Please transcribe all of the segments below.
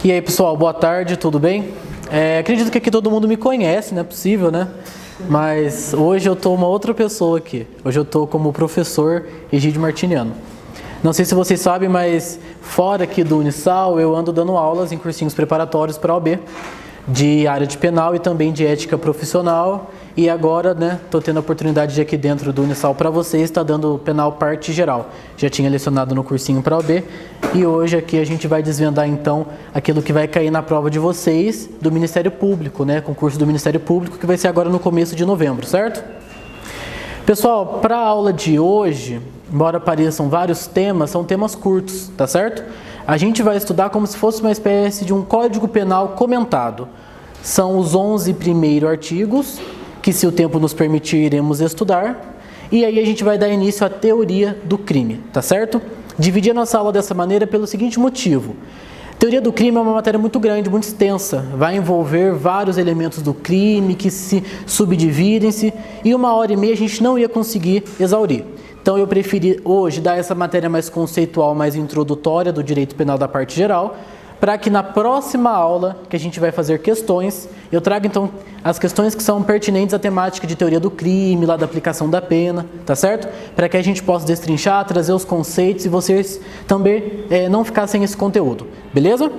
E aí, pessoal, boa tarde, tudo bem? Acredito que aqui todo mundo me conhece, não é possível, né? Mas hoje eu tô uma outra pessoa aqui. Hoje eu tô como professor Egídio Martiniano. Não sei se vocês sabem, mas fora aqui do Unisal, eu ando dando aulas em cursinhos preparatórios para a OAB, de área de penal e também de ética profissional. E agora, né, tô tendo a oportunidade de aqui dentro do Unisal para vocês, estar dando penal parte geral. Já tinha lecionado no cursinho para a OAB e hoje aqui a gente vai desvendar então aquilo que vai cair na prova de vocês do Ministério Público, né, concurso do Ministério Público, que vai ser agora no começo de novembro, certo? Pessoal, para a aula de hoje, embora apareçam vários temas, são temas curtos, tá certo? A gente vai estudar como se fosse uma espécie de um código penal comentado. São os 11 primeiros artigos, que se o tempo nos permitir, iremos estudar. E aí a gente vai dar início à teoria do crime, tá certo? Dividir a nossa aula dessa maneira pelo seguinte motivo. Teoria do crime é uma matéria muito grande, muito extensa. Vai envolver vários elementos do crime que se subdividem-se e 1h30 a gente não ia conseguir exaurir. Então eu preferi hoje dar essa matéria mais conceitual, mais introdutória do direito penal da parte geral, para que na próxima aula, que a gente vai fazer questões, eu trago então as questões que são pertinentes à temática de teoria do crime, lá da aplicação da pena, tá certo? Para que a gente possa destrinchar, trazer os conceitos e vocês também não ficarem sem esse conteúdo, beleza?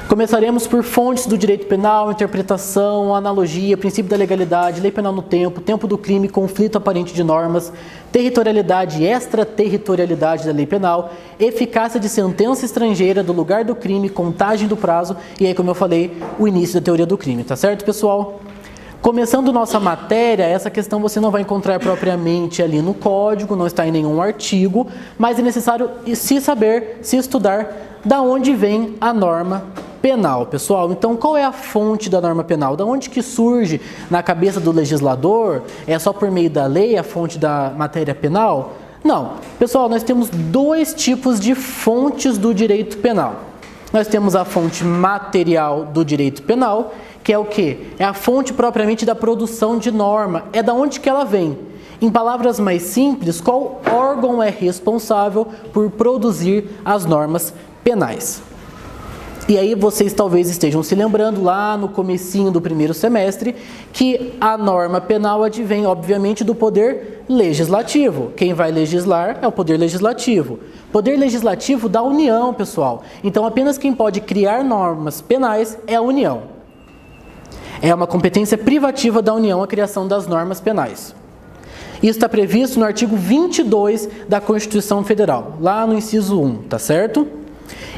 Começaremos por fontes do direito penal, interpretação, analogia, princípio da legalidade, lei penal no tempo do crime, conflito aparente de normas, territorialidade e extraterritorialidade da lei penal, eficácia de sentença estrangeira do lugar do crime, contagem do prazo e aí, como eu falei, o início da teoria do crime, tá certo, pessoal? Começando nossa matéria, essa questão você não vai encontrar propriamente ali no código, não está em nenhum artigo, mas é necessário se saber, se estudar, da onde vem a norma penal, pessoal. Então, qual é a fonte da norma penal? Da onde que surge na cabeça do legislador? É só por meio da lei a fonte da matéria penal? Não. Pessoal, nós temos dois tipos de fontes do direito penal. Nós temos a fonte material do direito penal, que é o quê? É a fonte propriamente da produção de norma. É da onde que ela vem. Em palavras mais simples, qual órgão é responsável por produzir as normas penais? E aí vocês talvez estejam se lembrando lá no comecinho do primeiro semestre que a norma penal advém, obviamente, do poder legislativo. Quem vai legislar é o poder legislativo. Poder legislativo da União, pessoal. Então apenas quem pode criar normas penais é a União. É uma competência privativa da União a criação das normas penais. Isso está previsto no artigo 22 da Constituição Federal, lá no inciso 1, tá certo?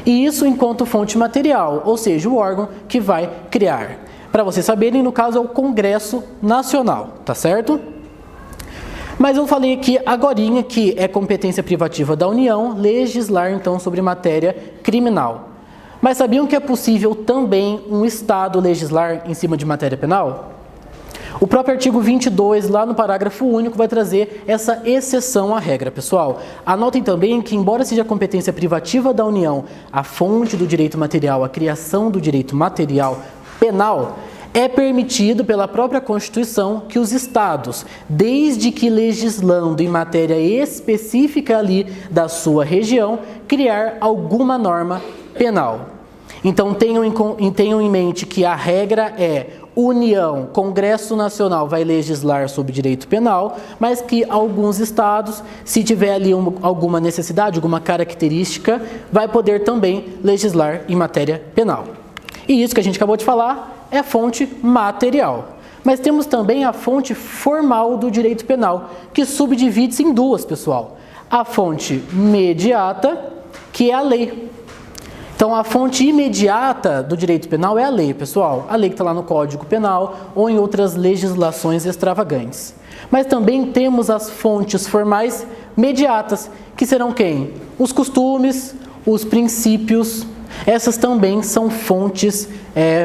E isso enquanto fonte material, ou seja, o órgão que vai criar. Para vocês saberem, no caso é o Congresso Nacional, tá certo? Mas eu falei aqui agorinha que é competência privativa da União legislar então sobre matéria criminal. Mas sabiam que é possível também um Estado legislar em cima de matéria penal? O próprio artigo 22, lá no parágrafo único, vai trazer essa exceção à regra, pessoal. Anotem também que, embora seja competência privativa da União, a fonte do direito material, a criação do direito material penal, é permitido pela própria Constituição que os Estados, desde que legislando em matéria específica ali da sua região, criar alguma norma penal. Então tenham em mente que a regra é União, Congresso Nacional vai legislar sobre direito penal, mas que alguns estados, se tiver ali alguma necessidade, alguma característica, vai poder também legislar em matéria penal. E isso que a gente acabou de falar é a fonte material. Mas temos também a fonte formal do direito penal, que subdivide-se em duas, pessoal. A fonte mediata, que é a lei. Então, a fonte imediata do direito penal é a lei, pessoal. A lei que está lá no Código Penal ou em outras legislações extravagantes. Mas também temos as fontes formais mediatas, que serão quem? Os costumes, os princípios. Essas também são fontes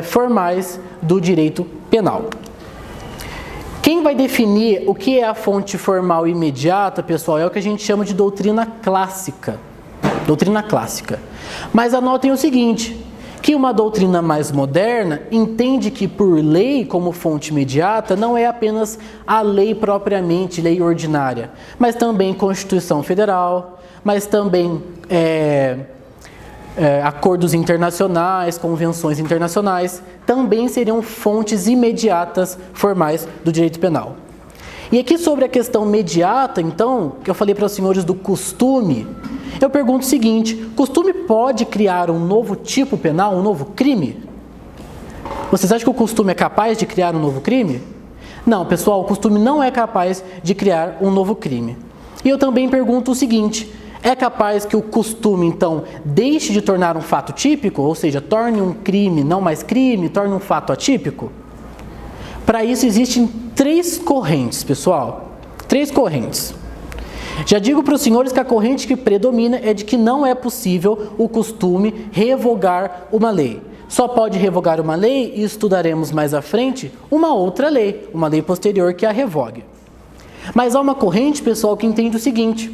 formais do direito penal. Quem vai definir o que é a fonte formal imediata, pessoal, é o que a gente chama de doutrina clássica. Doutrina clássica. Mas anotem o seguinte, que uma doutrina mais moderna entende que por lei como fonte imediata não é apenas a lei propriamente, lei ordinária, mas também Constituição Federal, mas também acordos internacionais, convenções internacionais, também seriam fontes imediatas formais do direito penal. E aqui sobre a questão imediata, então, que eu falei para os senhores do costume, eu pergunto o seguinte: costume pode criar um novo tipo penal, um novo crime? Vocês acham que o costume é capaz de criar um novo crime? Não, pessoal, o costume não é capaz de criar um novo crime. E eu também pergunto o seguinte: é capaz que o costume, então, deixe de tornar um fato típico? Ou seja, torne um crime não mais crime, torne um fato atípico? Para isso existem 3 correntes, pessoal. 3 correntes. Já digo para os senhores que a corrente que predomina é de que não é possível o costume revogar uma lei. Só pode revogar uma lei, e estudaremos mais à frente, uma outra lei, uma lei posterior que a revogue. Mas há uma corrente, pessoal, que entende o seguinte: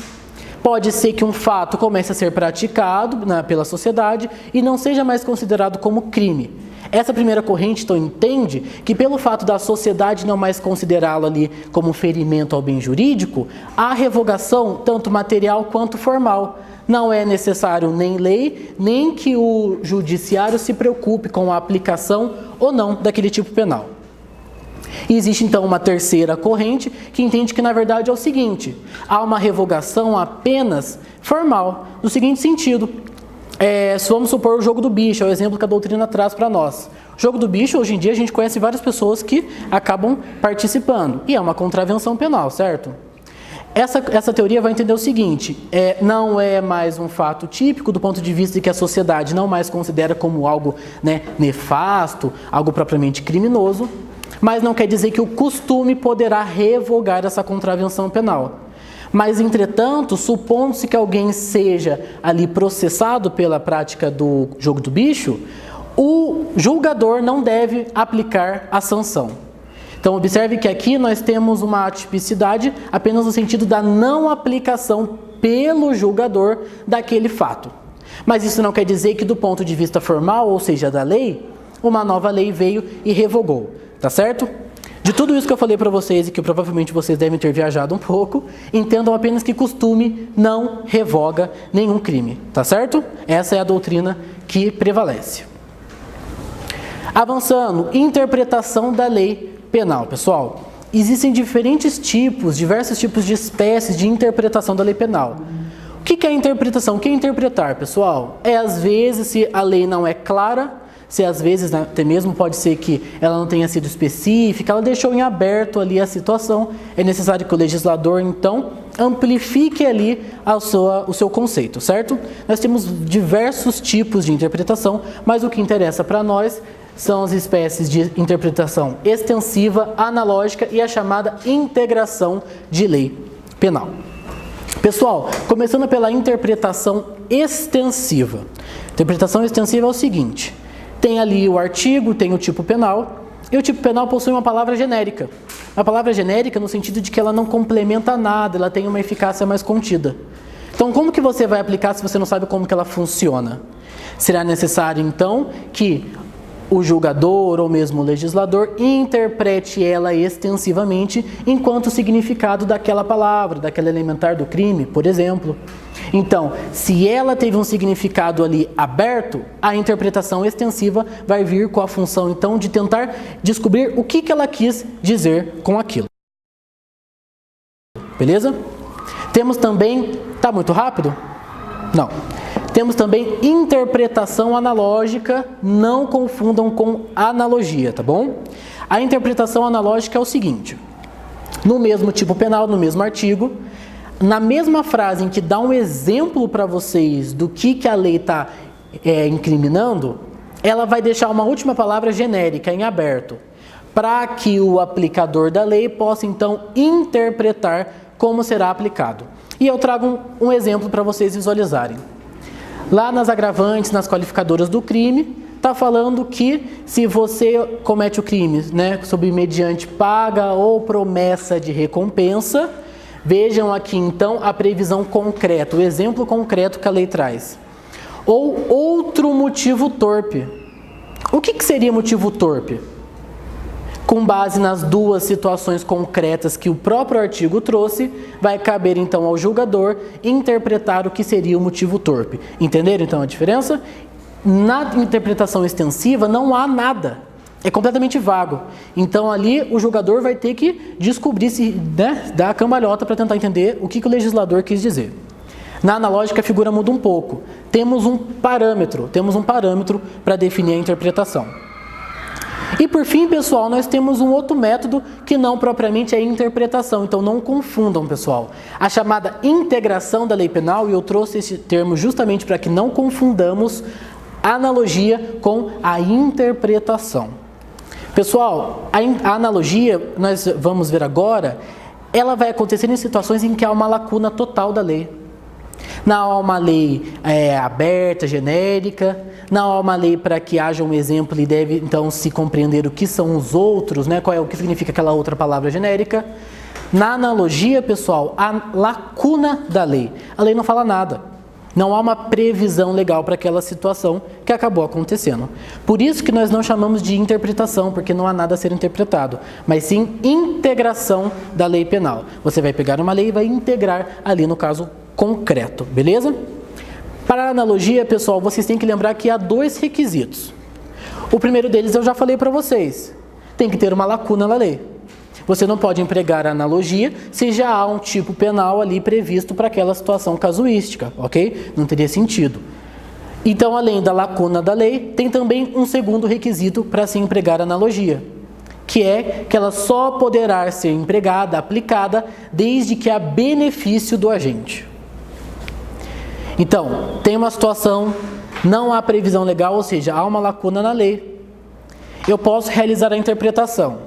pode ser que um fato comece a ser praticado pela sociedade e não seja mais considerado como crime. Essa primeira corrente, então, entende que pelo fato da sociedade não mais considerá-lo ali como um ferimento ao bem jurídico, há revogação tanto material quanto formal. Não é necessário nem lei, nem que o judiciário se preocupe com a aplicação ou não daquele tipo penal. E existe então uma terceira corrente que entende que na verdade é o seguinte: há uma revogação apenas formal, no seguinte sentido. Vamos supor o jogo do bicho, é o exemplo que a doutrina traz para nós. O jogo do bicho, hoje em dia, a gente conhece várias pessoas que acabam participando, e é uma contravenção penal, certo? Essa teoria vai entender o seguinte: não é mais um fato típico do ponto de vista de que a sociedade não mais considera como algo, nefasto, algo propriamente criminoso, mas não quer dizer que o costume poderá revogar essa contravenção penal. Mas, entretanto, supondo-se que alguém seja ali processado pela prática do jogo do bicho, o julgador não deve aplicar a sanção. Então, observe que aqui nós temos uma atipicidade apenas no sentido da não aplicação pelo julgador daquele fato. Mas isso não quer dizer que do ponto de vista formal, ou seja, da lei, uma nova lei veio e revogou, tá certo? De tudo isso que eu falei para vocês e que provavelmente vocês devem ter viajado um pouco, entendam apenas que costume não revoga nenhum crime, tá certo? Essa é a doutrina que prevalece. Avançando, interpretação da lei penal. Pessoal, existem diversos tipos de espécies de interpretação da lei penal. O que é interpretação? O que é interpretar, pessoal? Às vezes, se a lei não é clara, se às vezes, até mesmo pode ser que ela não tenha sido específica, ela deixou em aberto ali a situação, é necessário que o legislador, então, amplifique ali o seu conceito, certo? Nós temos diversos tipos de interpretação, mas o que interessa para nós são as espécies de interpretação extensiva, analógica e a chamada integração de lei penal. Pessoal, começando pela interpretação extensiva. Interpretação extensiva é o seguinte: tem ali o artigo, tem o tipo penal, e o tipo penal possui uma palavra genérica. Uma palavra genérica no sentido de que ela não complementa nada, ela tem uma eficácia mais contida. Então, como que você vai aplicar se você não sabe como que ela funciona? Será necessário, então, que o julgador ou mesmo o legislador interprete ela extensivamente enquanto o significado daquela palavra, daquele elementar do crime, por exemplo. Então, se ela teve um significado ali aberto, a interpretação extensiva vai vir com a função, então, de tentar descobrir o que ela quis dizer com aquilo. Beleza? Temos também... Tá muito rápido? Não. Temos também interpretação analógica, não confundam com analogia, tá bom? A interpretação analógica é o seguinte: no mesmo tipo penal, no mesmo artigo, na mesma frase em que dá um exemplo para vocês do que a lei está incriminando, ela vai deixar uma última palavra genérica em aberto, para que o aplicador da lei possa então interpretar como será aplicado. E eu trago um exemplo para vocês visualizarem. Lá nas agravantes, nas qualificadoras do crime, está falando que se você comete o crime, sob mediante paga ou promessa de recompensa, vejam aqui então a previsão concreta, o exemplo concreto que a lei traz. Ou outro motivo torpe. O que seria motivo torpe? Com base nas duas situações concretas que o próprio artigo trouxe, vai caber então ao julgador interpretar o que seria o motivo torpe. Entenderam então a diferença? Na interpretação extensiva não há nada, é completamente vago. Então ali o julgador vai ter que descobrir, dar a cambalhota para tentar entender o que o legislador quis dizer. Na analógica a figura muda um pouco. Temos um parâmetro para definir a interpretação. E por fim, pessoal, nós temos um outro método que não propriamente é interpretação, então não confundam, pessoal. A chamada integração da lei penal, e eu trouxe esse termo justamente para que não confundamos a analogia com a interpretação. Pessoal, a analogia, nós vamos ver agora, ela vai acontecer em situações em que há uma lacuna total da lei. Não há uma lei aberta, genérica, não há uma lei para que haja um exemplo e deve então se compreender o que são os outros, né? O que significa aquela outra palavra genérica. Na analogia, pessoal, há lacuna da lei. A lei não fala nada. Não há uma previsão legal para aquela situação que acabou acontecendo. Por isso que nós não chamamos de interpretação, porque não há nada a ser interpretado, mas sim integração da lei penal. Você vai pegar uma lei e vai integrar ali no caso concreto, beleza? Para a analogia, pessoal, vocês têm que lembrar que há dois requisitos. O primeiro deles eu já falei para vocês. Tem que ter uma lacuna na lei. Você não pode empregar a analogia se já há um tipo penal ali previsto para aquela situação casuística, ok? Não teria sentido. Então, além da lacuna da lei, tem também um segundo requisito para se empregar a analogia, que é que ela só poderá ser empregada, aplicada, desde que há benefício do agente. Então, tem uma situação, não há previsão legal, ou seja, há uma lacuna na lei. Eu posso realizar a interpretação,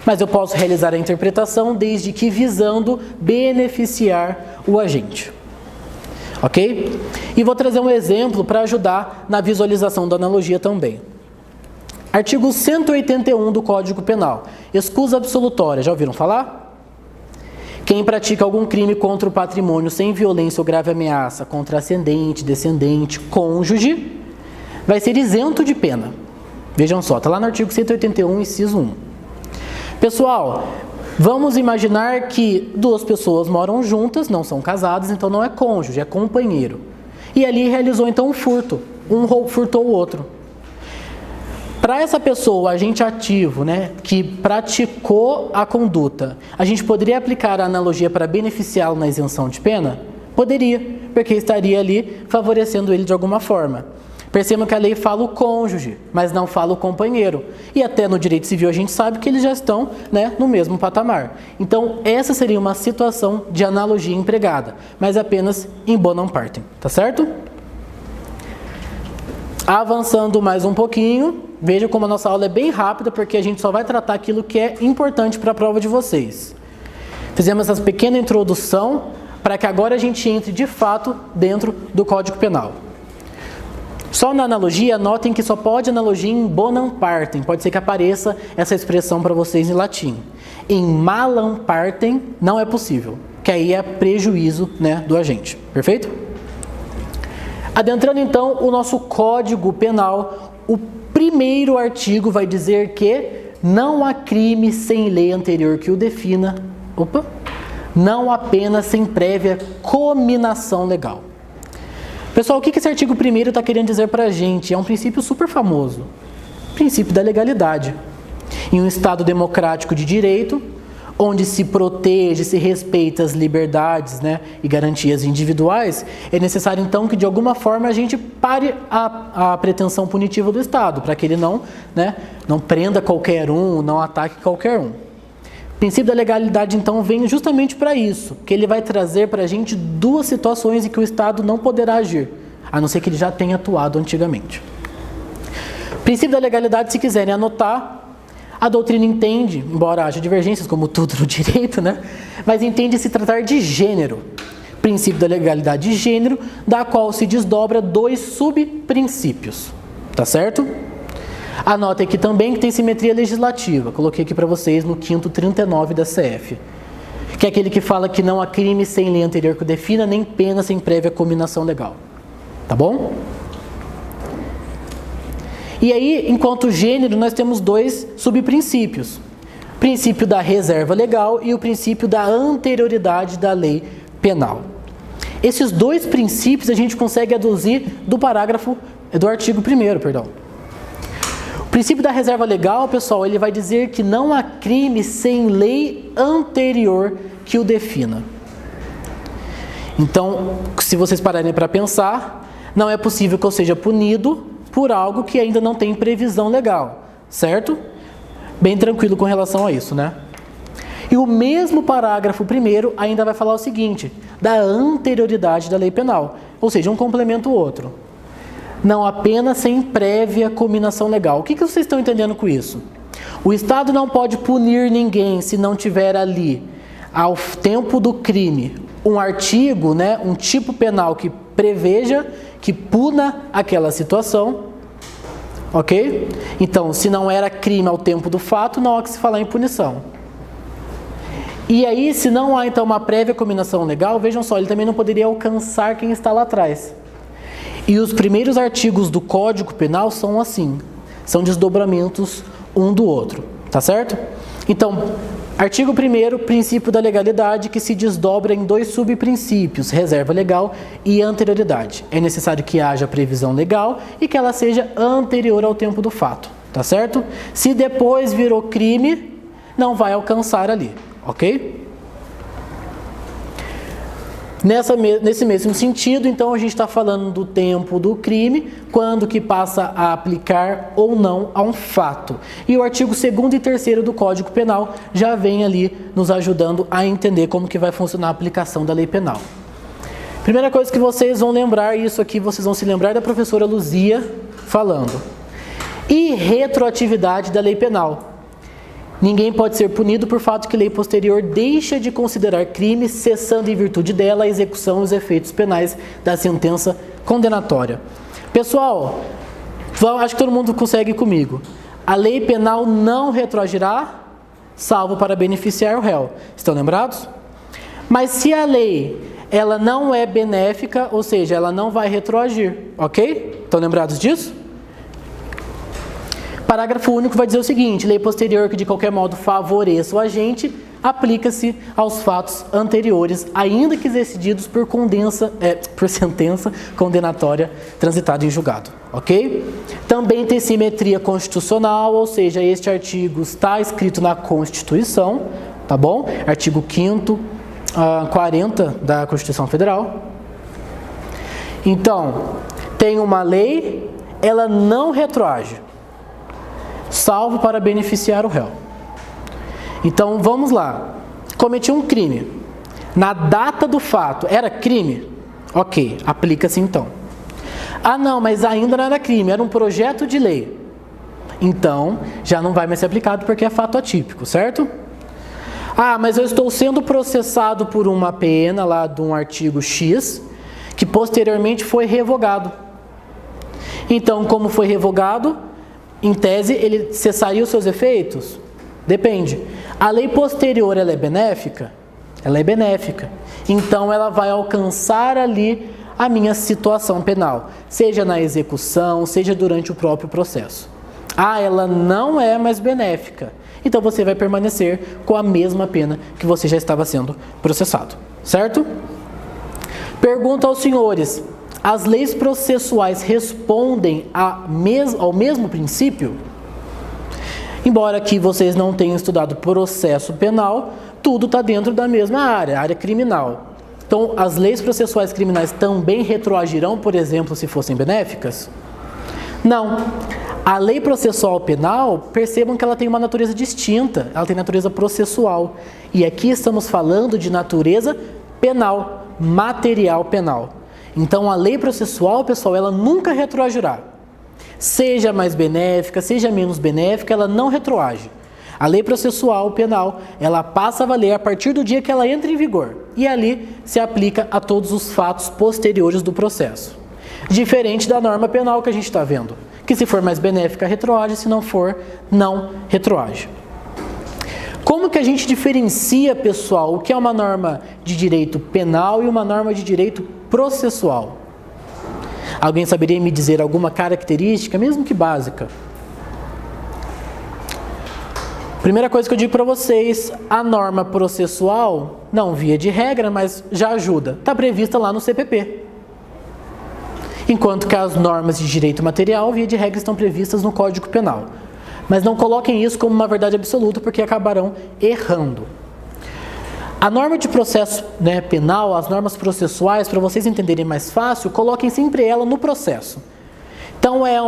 mas eu posso realizar a interpretação desde que visando beneficiar o agente. Ok? E vou trazer um exemplo para ajudar na visualização da analogia também. Artigo 181 do Código Penal. Escusa absolutória. Já ouviram falar? Quem pratica algum crime contra o patrimônio sem violência ou grave ameaça contra ascendente, descendente, cônjuge, vai ser isento de pena. Vejam só, está lá no artigo 181, inciso 1. Pessoal, vamos imaginar que duas pessoas moram juntas, não são casadas, então não é cônjuge, é companheiro. E ali realizou então um furto, um furtou o outro. Para essa pessoa, o agente ativo, que praticou a conduta, a gente poderia aplicar a analogia para beneficiá-lo na isenção de pena? Poderia, porque estaria ali favorecendo ele de alguma forma. Percebam que a lei fala o cônjuge, mas não fala o companheiro. E até no direito civil a gente sabe que eles já estão no mesmo patamar. Então, essa seria uma situação de analogia empregada, mas apenas em bonum partem, tá certo? Avançando mais um pouquinho, veja como a nossa aula é bem rápida, porque a gente só vai tratar aquilo que é importante para a prova de vocês. Fizemos essa pequena introdução para que agora a gente entre de fato dentro do Código Penal. Só na analogia, notem que só pode analogia em bonum partem. Pode ser que apareça essa expressão para vocês em latim. Em malum partem não é possível, que aí é prejuízo do agente. Perfeito? Adentrando então o nosso Código Penal, o primeiro artigo vai dizer que não há crime sem lei anterior que o defina. Não há pena sem prévia cominação legal. Pessoal, o que esse artigo 1º está querendo dizer para a gente? É um princípio super famoso. Princípio da legalidade. Em um Estado democrático de direito, onde se protege, se respeita as liberdades e garantias individuais, é necessário então que de alguma forma a gente pare a pretensão punitiva do Estado, para que ele não prenda qualquer um, não ataque qualquer um. O princípio da legalidade, então, vem justamente para isso, que ele vai trazer para a gente duas situações em que o Estado não poderá agir, a não ser que ele já tenha atuado antigamente. O princípio da legalidade, se quiserem anotar, a doutrina entende, embora haja divergências, como tudo no direito, mas entende se tratar de gênero. Princípio da legalidade de gênero, da qual se desdobra dois subprincípios. Tá certo? Anotem aqui também que tem simetria legislativa. Coloquei aqui para vocês no 5º 39 da CF. Que é aquele que fala que não há crime sem lei anterior que o defina, nem pena sem prévia cominação legal. Tá bom? E aí, enquanto gênero, nós temos dois subprincípios. O princípio da reserva legal e o princípio da anterioridade da lei penal. Esses dois princípios a gente consegue aduzir do artigo 1º, perdão. O princípio da reserva legal, pessoal, ele vai dizer que não há crime sem lei anterior que o defina. Então, se vocês pararem para pensar, não é possível que eu seja punido por algo que ainda não tem previsão legal, certo? Bem tranquilo com relação a isso, né? E o mesmo parágrafo 1º ainda vai falar o seguinte, da anterioridade da lei penal, ou seja, um complementa o outro. Não apenas sem prévia cominação legal. O que vocês estão entendendo com isso? O Estado não pode punir ninguém se não tiver ali, ao tempo do crime, um artigo, né, um tipo penal que preveja, que puna aquela situação, ok? Então, se não era crime ao tempo do fato, não há que se falar em punição. E aí, se não há então uma prévia cominação legal, vejam só, ele também não poderia alcançar quem está lá atrás. E os primeiros artigos do Código Penal são assim, são desdobramentos um do outro, tá certo? Então, artigo 1º, princípio da legalidade, que se desdobra em dois subprincípios, reserva legal e anterioridade. É necessário que haja previsão legal e que ela seja anterior ao tempo do fato, tá certo? Se depois virou crime, não vai alcançar ali, ok? Nesse mesmo sentido, então, a gente está falando do tempo do crime, quando que passa a aplicar ou não a um fato. E o artigo 2º e 3º do Código Penal já vem ali nos ajudando a entender como que vai funcionar a aplicação da lei penal. Primeira coisa que vocês vão lembrar, isso aqui vocês vão se lembrar da professora Luzia falando. Irretroatividade da lei penal. Ninguém pode ser punido por fato que lei posterior deixa de considerar crime, cessando em virtude dela a execução e os efeitos penais da sentença condenatória. Pessoal, acho que todo mundo consegue comigo. A lei penal não retroagirá, salvo para beneficiar o réu. Estão lembrados? Mas se a lei ela não é benéfica, ou seja, ela não vai retroagir, ok? Estão lembrados disso? Parágrafo único vai dizer o seguinte, lei posterior que de qualquer modo favoreça o agente, aplica-se aos fatos anteriores, ainda que decididos por sentença condenatória transitada em julgado, ok? Também tem simetria constitucional, ou seja, este artigo está escrito na Constituição, tá bom? Artigo 5º, 40 da Constituição Federal. Então, tem uma lei, ela não retroage, salvo para beneficiar o réu. Então, vamos lá. Cometi um crime. Na data do fato, era crime? Ok, aplica-se então. Ah, não, mas ainda não era crime, era um projeto de lei. Então, já não vai mais ser aplicado porque é fato atípico, certo? Ah, mas eu estou sendo processado por uma pena lá de um artigo X, que posteriormente foi revogado. Então, como foi revogado, em tese, ele cessaria os seus efeitos? Depende. A lei posterior, ela é benéfica? Ela é benéfica. Então, ela vai alcançar ali a minha situação penal, seja na execução, seja durante o próprio processo. Ah, ela não é mais benéfica. Então, você vai permanecer com a mesma pena que você já estava sendo processado. Certo? Pergunta aos senhores. As leis processuais respondem ao mesmo princípio? Embora aqui vocês não tenham estudado processo penal, tudo está dentro da mesma área criminal. Então, as leis processuais criminais também retroagirão, por exemplo, se fossem benéficas? Não. A lei processual penal, percebam que ela tem uma natureza distinta, ela tem natureza processual. E aqui estamos falando de natureza penal, material penal. Então, a lei processual, pessoal, ela nunca retroagirá. Seja mais benéfica, seja menos benéfica, ela não retroage. A lei processual penal, ela passa a valer a partir do dia que ela entra em vigor. E ali se aplica a todos os fatos posteriores do processo. Diferente da norma penal que a gente está vendo, que se for mais benéfica, retroage, se não for, não retroage. Como que a gente diferencia, pessoal, o que é uma norma de direito penal e uma norma de direito processual? Alguém saberia me dizer alguma característica, mesmo que básica? Primeira coisa que eu digo para vocês, a norma processual, não via de regra, mas já ajuda, está prevista lá no CPP. Enquanto que as normas de direito material, via de regra, estão previstas no Código Penal. Mas não coloquem isso como uma verdade absoluta, porque acabarão errando. A norma de processo, né, penal, as normas processuais, para vocês entenderem mais fácil, coloquem sempre ela no processo. Então é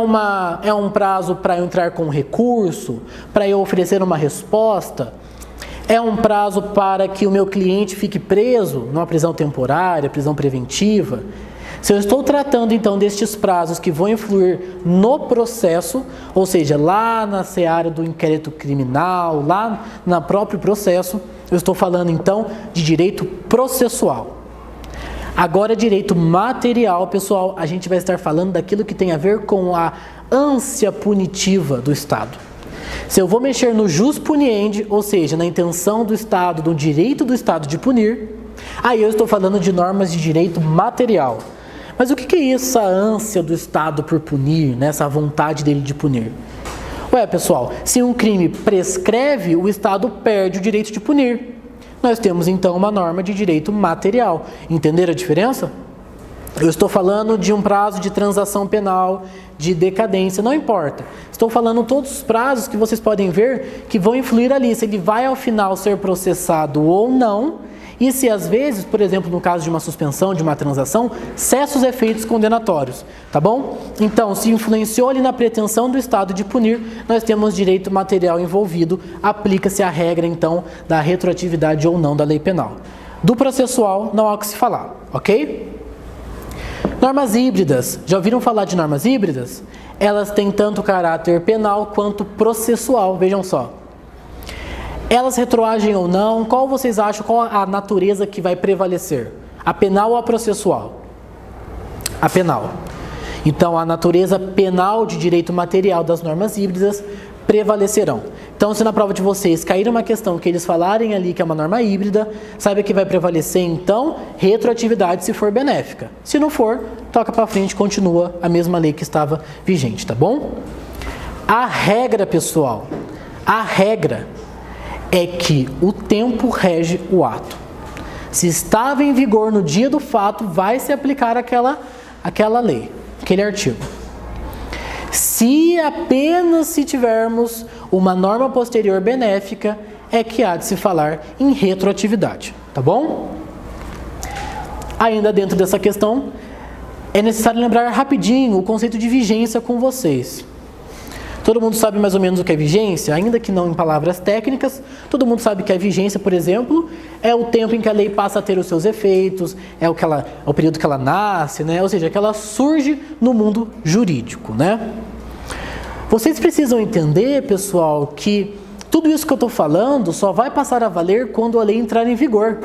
um prazo para eu entrar com recurso, para eu oferecer uma resposta, é um prazo para que o meu cliente fique preso numa prisão temporária, prisão preventiva. Se eu estou tratando então destes prazos que vão influir no processo, ou seja, lá na seara do inquérito criminal, lá no próprio processo, eu estou falando então de direito processual. Agora, direito material, pessoal, a gente vai estar falando daquilo que tem a ver com a ânsia punitiva do Estado. Se eu vou mexer no jus puniendi, ou seja, na intenção do Estado, do direito do Estado de punir, aí eu estou falando de normas de direito material. Mas o que é essa ânsia do Estado por punir, né? Essa vontade dele de punir? Ué, pessoal, se um crime prescreve, o Estado perde o direito de punir. Nós temos então uma norma de direito material. Entenderam a diferença? Eu estou falando de um prazo de transação penal, de decadência, não importa. Estou falando todos os prazos que vocês podem ver que vão influir ali, se ele vai ao final ser processado ou não, e se às vezes, por exemplo, no caso de uma suspensão, de uma transação, cessa os efeitos condenatórios, tá bom? Então, se influenciou ali na pretensão do Estado de punir, nós temos direito material envolvido, aplica-se a regra, então, da retroatividade ou não da lei penal. Do processual, não há o que se falar, ok? Normas híbridas. Já ouviram falar de normas híbridas? Elas têm tanto caráter penal quanto processual, vejam só. Elas retroagem ou não? Qual vocês acham, qual a natureza que vai prevalecer? A penal ou a processual? A penal. Então, a natureza penal de direito material das normas híbridas prevalecerão. Então, se na prova de vocês cair uma questão que eles falarem ali que é uma norma híbrida, saiba que vai prevalecer, então, retroatividade se for benéfica. Se não for, toca para frente, continua a mesma lei que estava vigente, tá bom? A regra, pessoal, a regra é que o tempo rege o ato. Se estava em vigor no dia do fato, vai se aplicar aquela lei, aquele artigo. Se apenas se tivermos uma norma posterior benéfica, é que há de se falar em retroatividade, tá bom? Ainda dentro dessa questão, é necessário lembrar rapidinho o conceito de vigência com vocês. Todo mundo sabe mais ou menos o que é vigência, ainda que não em palavras técnicas. Todo mundo sabe que a vigência, por exemplo, é o tempo em que a lei passa a ter os seus efeitos, é o período que ela nasce, né? Ou seja, que ela surge no mundo jurídico, né? Vocês precisam entender, pessoal, que tudo isso que eu estou falando só vai passar a valer quando a lei entrar em vigor.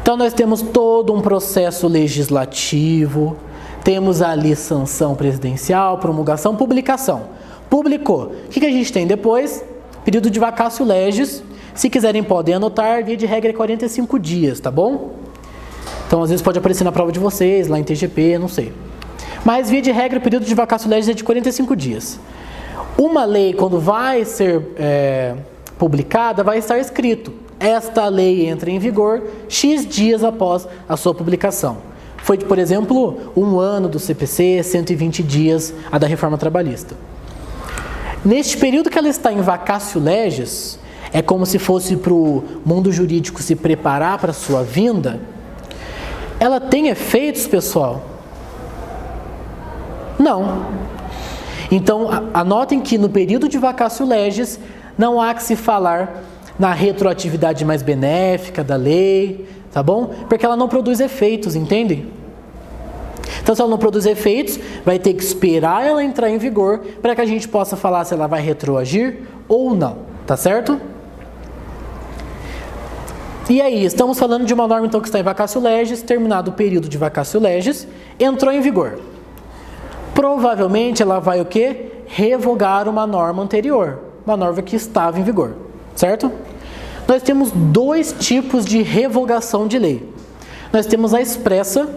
Então, nós temos todo um processo legislativo, temos ali sanção presidencial, promulgação, publicação. Publicou. O que a gente tem depois? Período de vacatio legis. Se quiserem, podem anotar. Via de regra é 45 dias, tá bom? Então, às vezes pode aparecer na prova de vocês, lá em TGP, não sei. Mas, via de regra, o período de vacatio legis é de 45 dias. Uma lei, quando vai ser publicada, vai estar escrito: esta lei entra em vigor X dias após a sua publicação. Foi, por exemplo, 1 ano do CPC, 120 dias a da reforma trabalhista. Neste período que ela está em vacatio legis, é como se fosse para o mundo jurídico se preparar para a sua vinda. Ela tem efeitos, pessoal? Não. Então, anotem que no período de vacatio legis, não há que se falar na retroatividade mais benéfica da lei, tá bom? Porque ela não produz efeitos, entendem? Então, se ela não produz efeitos, vai ter que esperar ela entrar em vigor para que a gente possa falar se ela vai retroagir ou não, tá certo? E aí, estamos falando de uma norma então que está em vacatio legis, terminado o período de vacatio legis, entrou em vigor. Provavelmente ela vai o quê? Revogar uma norma anterior, uma norma que estava em vigor, certo? Nós temos 2 tipos de revogação de lei. Nós temos a expressa,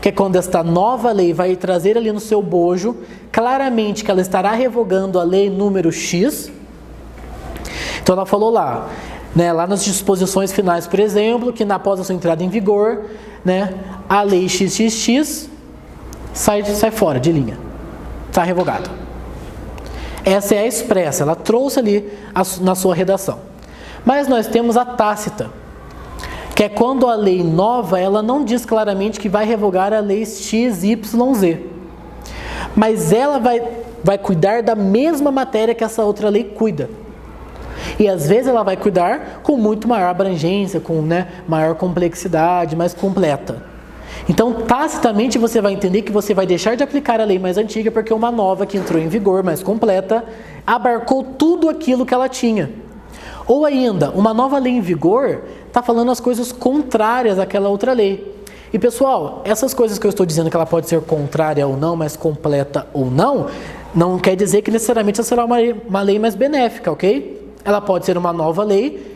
que é quando esta nova lei vai trazer ali no seu bojo, claramente que ela estará revogando a lei número X. Então ela falou lá, né, lá nas disposições finais, por exemplo, que após a sua entrada em vigor, né, a lei XXX sai fora de linha, está revogada. Essa é a expressa, ela trouxe ali na sua redação. Mas nós temos a tácita, que é quando a lei nova, ela não diz claramente que vai revogar a lei XYZ, mas ela vai cuidar da mesma matéria que essa outra lei cuida. E às vezes ela vai cuidar com muito maior abrangência, com, né, maior complexidade, mais completa. Então, tacitamente você vai entender que você vai deixar de aplicar a lei mais antiga, porque uma nova que entrou em vigor, mais completa, abarcou tudo aquilo que ela tinha. Ou ainda, uma nova lei em vigor está falando as coisas contrárias àquela outra lei. E pessoal, essas coisas que eu estou dizendo que ela pode ser contrária ou não, mais completa ou não, não quer dizer que necessariamente ela será uma lei mais benéfica, ok? Ela pode ser uma nova lei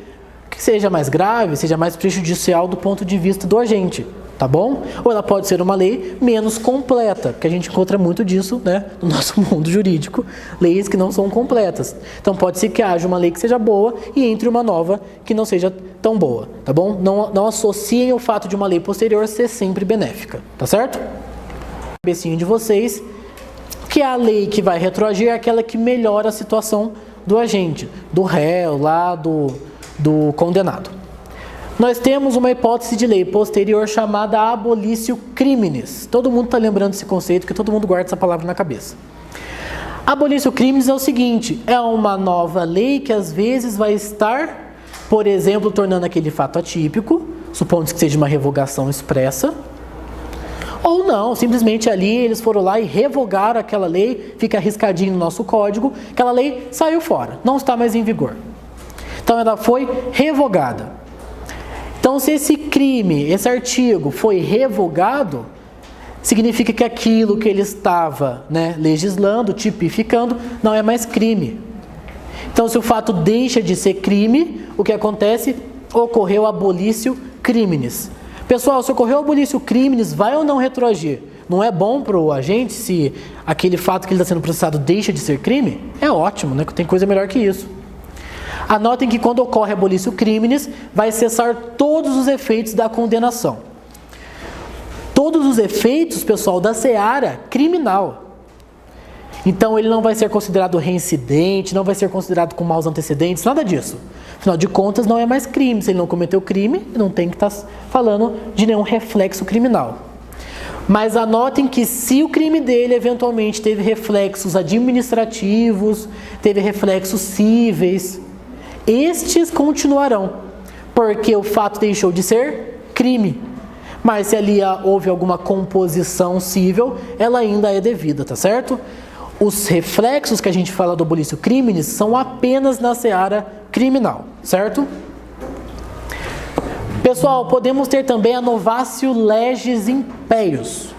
que seja mais grave, seja mais prejudicial do ponto de vista do agente, tá bom? Ou ela pode ser uma lei menos completa, porque a gente encontra muito disso, né, no nosso mundo jurídico, leis que não são completas. Então pode ser que haja uma lei que seja boa e entre uma nova que não seja tão boa, tá bom? Não associem o fato de uma lei posterior ser sempre benéfica, tá certo? Cabecinho de vocês, que a lei que vai retroagir é aquela que melhora a situação do agente, do réu, lá do condenado. Nós temos uma hipótese de lei posterior chamada abolitio criminis. Todo mundo está lembrando desse conceito, porque todo mundo guarda essa palavra na cabeça. Abolitio criminis é o seguinte, é uma nova lei que às vezes vai estar, por exemplo, tornando aquele fato atípico, supondo que seja uma revogação expressa, ou não, simplesmente ali eles foram lá e revogaram aquela lei, fica arriscadinho no nosso código, aquela lei saiu fora, não está mais em vigor. Então ela foi revogada. Então se esse crime, esse artigo foi revogado, significa que aquilo que ele estava, né, legislando, tipificando, não é mais crime. Então se o fato deixa de ser crime, o que acontece? Ocorreu abolitio criminis. Pessoal, se ocorreu abolitio criminis, vai ou não retroagir? Não é bom para o agente se aquele fato que ele está sendo processado deixa de ser crime? É ótimo, né? Tem coisa melhor que isso. Anotem que quando ocorre abolitio criminis, vai cessar todos os efeitos da condenação. Todos os efeitos, pessoal, da seara criminal. Então ele não vai ser considerado reincidente, não vai ser considerado com maus antecedentes, nada disso. Afinal de contas, não é mais crime. Se ele não cometeu crime, não tem que estar falando de nenhum reflexo criminal. Mas anotem que se o crime dele eventualmente teve reflexos administrativos, teve reflexos cíveis, estes continuarão, porque o fato deixou de ser crime. Mas se ali houve alguma composição cível, ela ainda é devida, tá certo? Os reflexos que a gente fala do abolitio criminis são apenas na seara criminal, certo? Pessoal, podemos ter também a novatio legis impeius,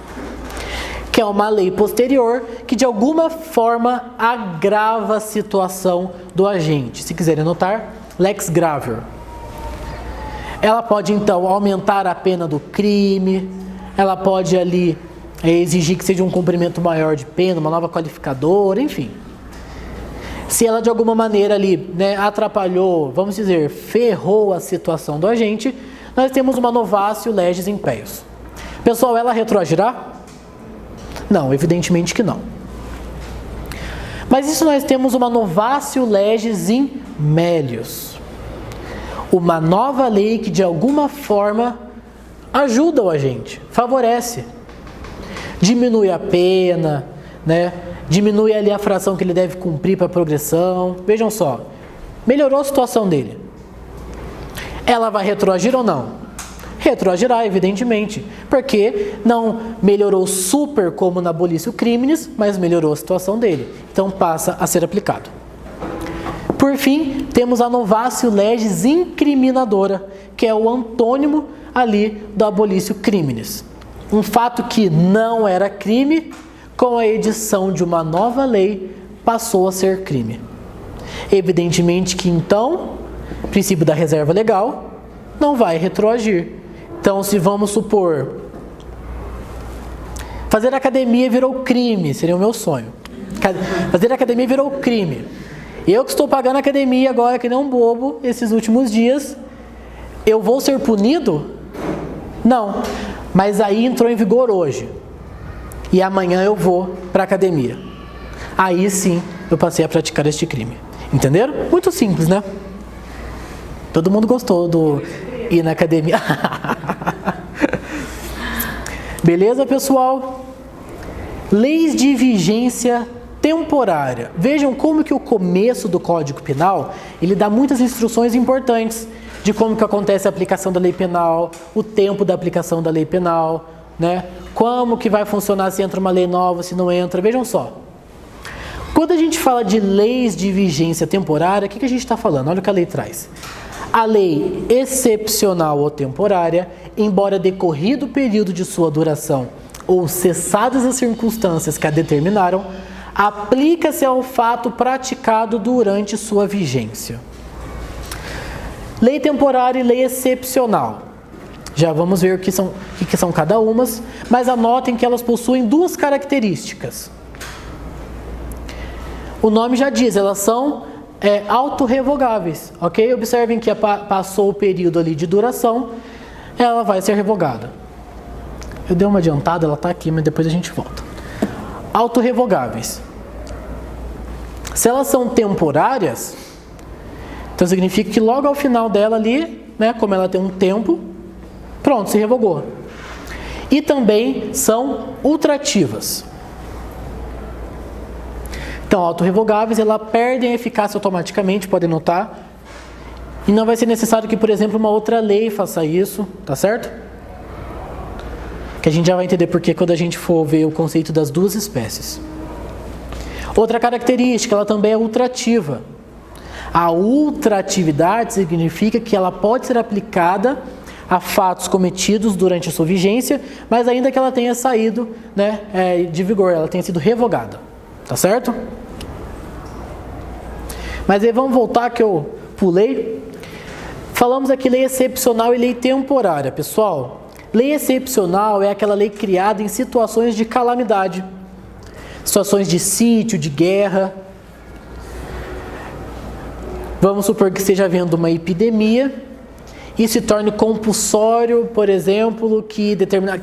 que é uma lei posterior que de alguma forma agrava a situação do agente. Se quiserem anotar, lex gravior. Ela pode então aumentar a pena do crime, ela pode ali exigir que seja um cumprimento maior de pena, uma nova qualificadora, enfim. Se ela de alguma maneira ali, né, atrapalhou, vamos dizer, ferrou a situação do agente, nós temos uma novatio legis impeius. Pessoal, ela retroagirá? Não, evidentemente que não. Mas isso nós temos uma novatio legis in melius. Uma nova lei que de alguma forma ajuda o agente, favorece. Diminui a pena, né? Diminui ali a fração que ele deve cumprir para a progressão. Vejam só, melhorou a situação dele. Ela vai retroagir ou não? Retroagirá, evidentemente, porque não melhorou super como na abolitio criminis, mas melhorou a situação dele. Então passa a ser aplicado. Por fim, temos a novatio legis incriminadora, que é o antônimo ali do abolitio criminis. Um fato que não era crime, com a edição de uma nova lei, passou a ser crime. Evidentemente que então, o princípio da reserva legal não vai retroagir. Então, se vamos supor Fazer academia virou crime, seria o meu sonho. Fazer academia virou crime. Eu que estou pagando academia agora, que nem um bobo, esses últimos dias, eu vou ser punido? Não. Mas aí entrou em vigor hoje. E amanhã eu vou para academia. Aí sim, eu passei a praticar este crime. Entenderam? Muito simples, né? Todo mundo gostou do ir na academia. Beleza, pessoal? Leis de vigência temporária. Vejam como que o começo do Código Penal, ele dá muitas instruções importantes de como que acontece a aplicação da lei penal, o tempo da aplicação da lei penal, né? Como que vai funcionar se entra uma lei nova, se não entra. Vejam só. Quando a gente fala de leis de vigência temporária, o que a gente está falando? Olha o que a lei traz. A lei excepcional ou temporária, embora decorrido o período de sua duração ou cessadas as circunstâncias que a determinaram, aplica-se ao fato praticado durante sua vigência. Lei temporária e lei excepcional. Já vamos ver o que são cada uma, mas anotem que elas possuem duas características. O nome já diz, elas são autorrevogáveis, ok? Observem que passou o período ali de duração, ela vai ser revogada. Eu dei uma adiantada, ela está aqui, mas depois a gente volta. Autorrevogáveis. Se elas são temporárias, então significa que logo ao final dela ali, né, como ela tem um tempo, pronto, se revogou. E também são ultrativas. Então, autorrevogáveis, elas perdem a eficácia automaticamente, podem notar. E não vai ser necessário que, por exemplo, uma outra lei faça isso, tá certo? Que a gente já vai entender por que quando a gente for ver o conceito das duas espécies. Outra característica, ela também é ultrativa. A ultratividade significa que ela pode ser aplicada a fatos cometidos durante a sua vigência, mas ainda que ela tenha saído, né, de vigor, ela tenha sido revogada. Tá certo? Mas aí vamos voltar que eu pulei. Falamos aqui lei excepcional e lei temporária, pessoal. Lei excepcional é aquela lei criada em situações de calamidade. Situações de sítio, de guerra. Vamos supor que esteja havendo uma epidemia e se torne compulsório, por exemplo, que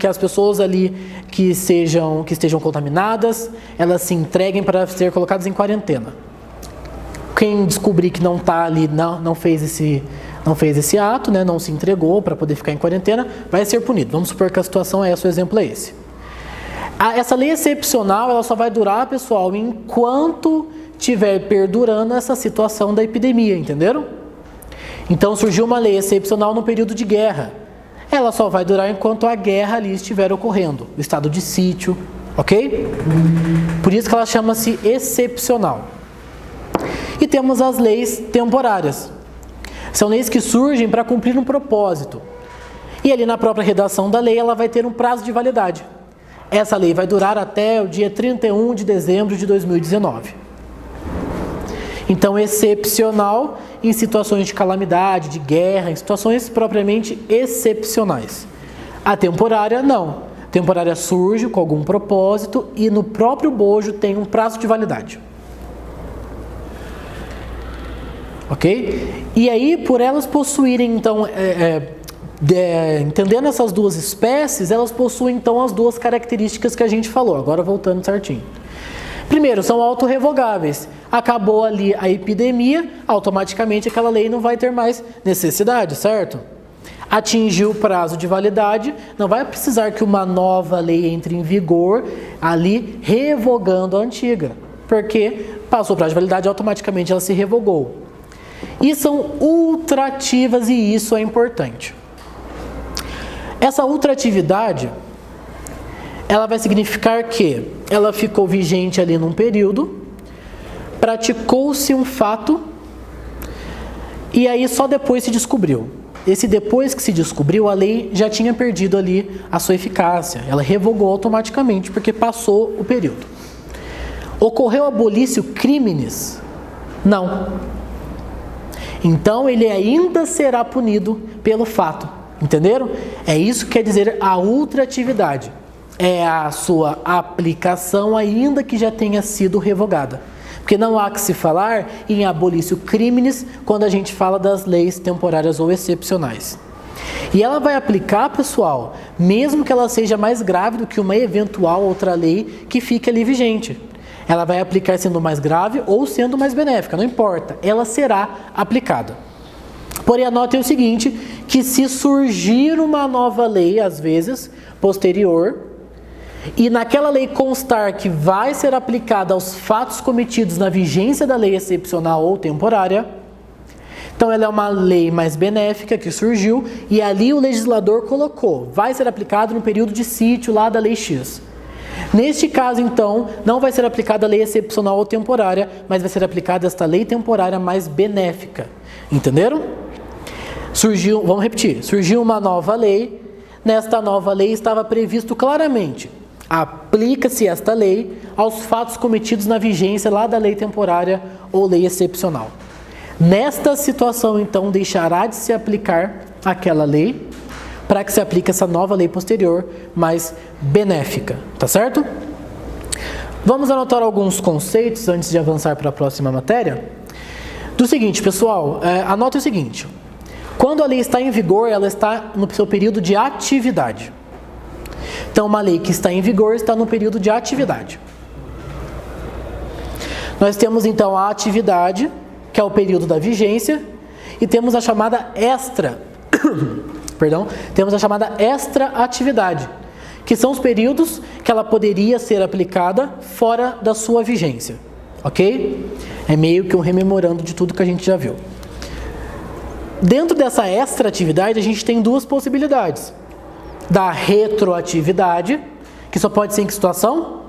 as pessoas ali que estejam contaminadas, elas se entreguem para ser colocadas em quarentena. Quem descobrir que não está ali, não fez esse ato, né, não se entregou para poder ficar em quarentena, vai ser punido. Vamos supor que a situação é essa, o exemplo é esse. Essa lei excepcional, ela só vai durar, pessoal, enquanto estiver perdurando essa situação da epidemia, entenderam? Então surgiu uma lei excepcional no período de guerra. Ela só vai durar enquanto a guerra ali estiver ocorrendo, o estado de sítio, ok? Por isso que ela chama-se excepcional. E temos as leis temporárias. São leis que surgem para cumprir um propósito. E ali na própria redação da lei ela vai ter um prazo de validade. Essa lei vai durar até o dia 31 de dezembro de 2019. Então, excepcional em situações de calamidade, de guerra, em situações propriamente excepcionais. A temporária, não. A temporária surge com algum propósito e no próprio bojo tem um prazo de validade. Ok? E aí, por elas possuírem, então, entendendo essas duas espécies, elas possuem, então, as duas características que a gente falou. Agora, voltando certinho. Primeiro, são autorrevogáveis. Acabou ali a epidemia, automaticamente aquela lei não vai ter mais necessidade, certo? Atingiu o prazo de validade, não vai precisar que uma nova lei entre em vigor ali revogando a antiga, porque passou o prazo de validade, automaticamente ela se revogou. E são ultrativas e isso é importante. Essa ultratividade, ela vai significar que ela ficou vigente ali num período, praticou-se um fato e aí só depois se descobriu. Esse depois que se descobriu, a lei já tinha perdido ali a sua eficácia. Ela revogou automaticamente porque passou o período. Ocorreu abolício criminis? Não. Então ele ainda será punido pelo fato. Entenderam? É isso que quer dizer a ultratividade. é a sua aplicação, ainda que já tenha sido revogada. Porque não há que se falar em abolício criminis quando a gente fala das leis temporárias ou excepcionais. E ela vai aplicar, pessoal, mesmo que ela seja mais grave do que uma eventual outra lei que fique ali vigente. Ela vai aplicar sendo mais grave ou sendo mais benéfica, não importa, ela será aplicada. Porém, anotem o seguinte, que se surgir uma nova lei, às vezes, posterior, e naquela lei constar que vai ser aplicada aos fatos cometidos na vigência da lei excepcional ou temporária, então ela é uma lei mais benéfica que surgiu e ali o legislador colocou, vai ser aplicado no período de sítio lá da lei X. Neste caso, então, não vai ser aplicada a lei excepcional ou temporária, mas vai ser aplicada esta lei temporária mais benéfica. Entenderam? Vamos repetir, surgiu uma nova lei, nesta nova lei estava previsto claramente, aplica-se esta lei aos fatos cometidos na vigência lá da lei temporária ou lei excepcional. Nesta situação, então, deixará de se aplicar aquela lei para que se aplique essa nova lei posterior, mais benéfica, tá certo? Vamos anotar alguns conceitos antes de avançar para a próxima matéria. Do seguinte, pessoal, anote o seguinte. Quando a lei está em vigor, ela está no seu período de atividade. Então, uma lei que está em vigor está no período de atividade. Nós temos, então, a atividade, que é o período da vigência, e temos a chamada extra-atividade, que são os períodos que ela poderia ser aplicada fora da sua vigência, ok? É meio que um rememorando de tudo que a gente já viu. Dentro dessa extra-atividade, a gente tem duas possibilidades. Da retroatividade, que só pode ser em que situação?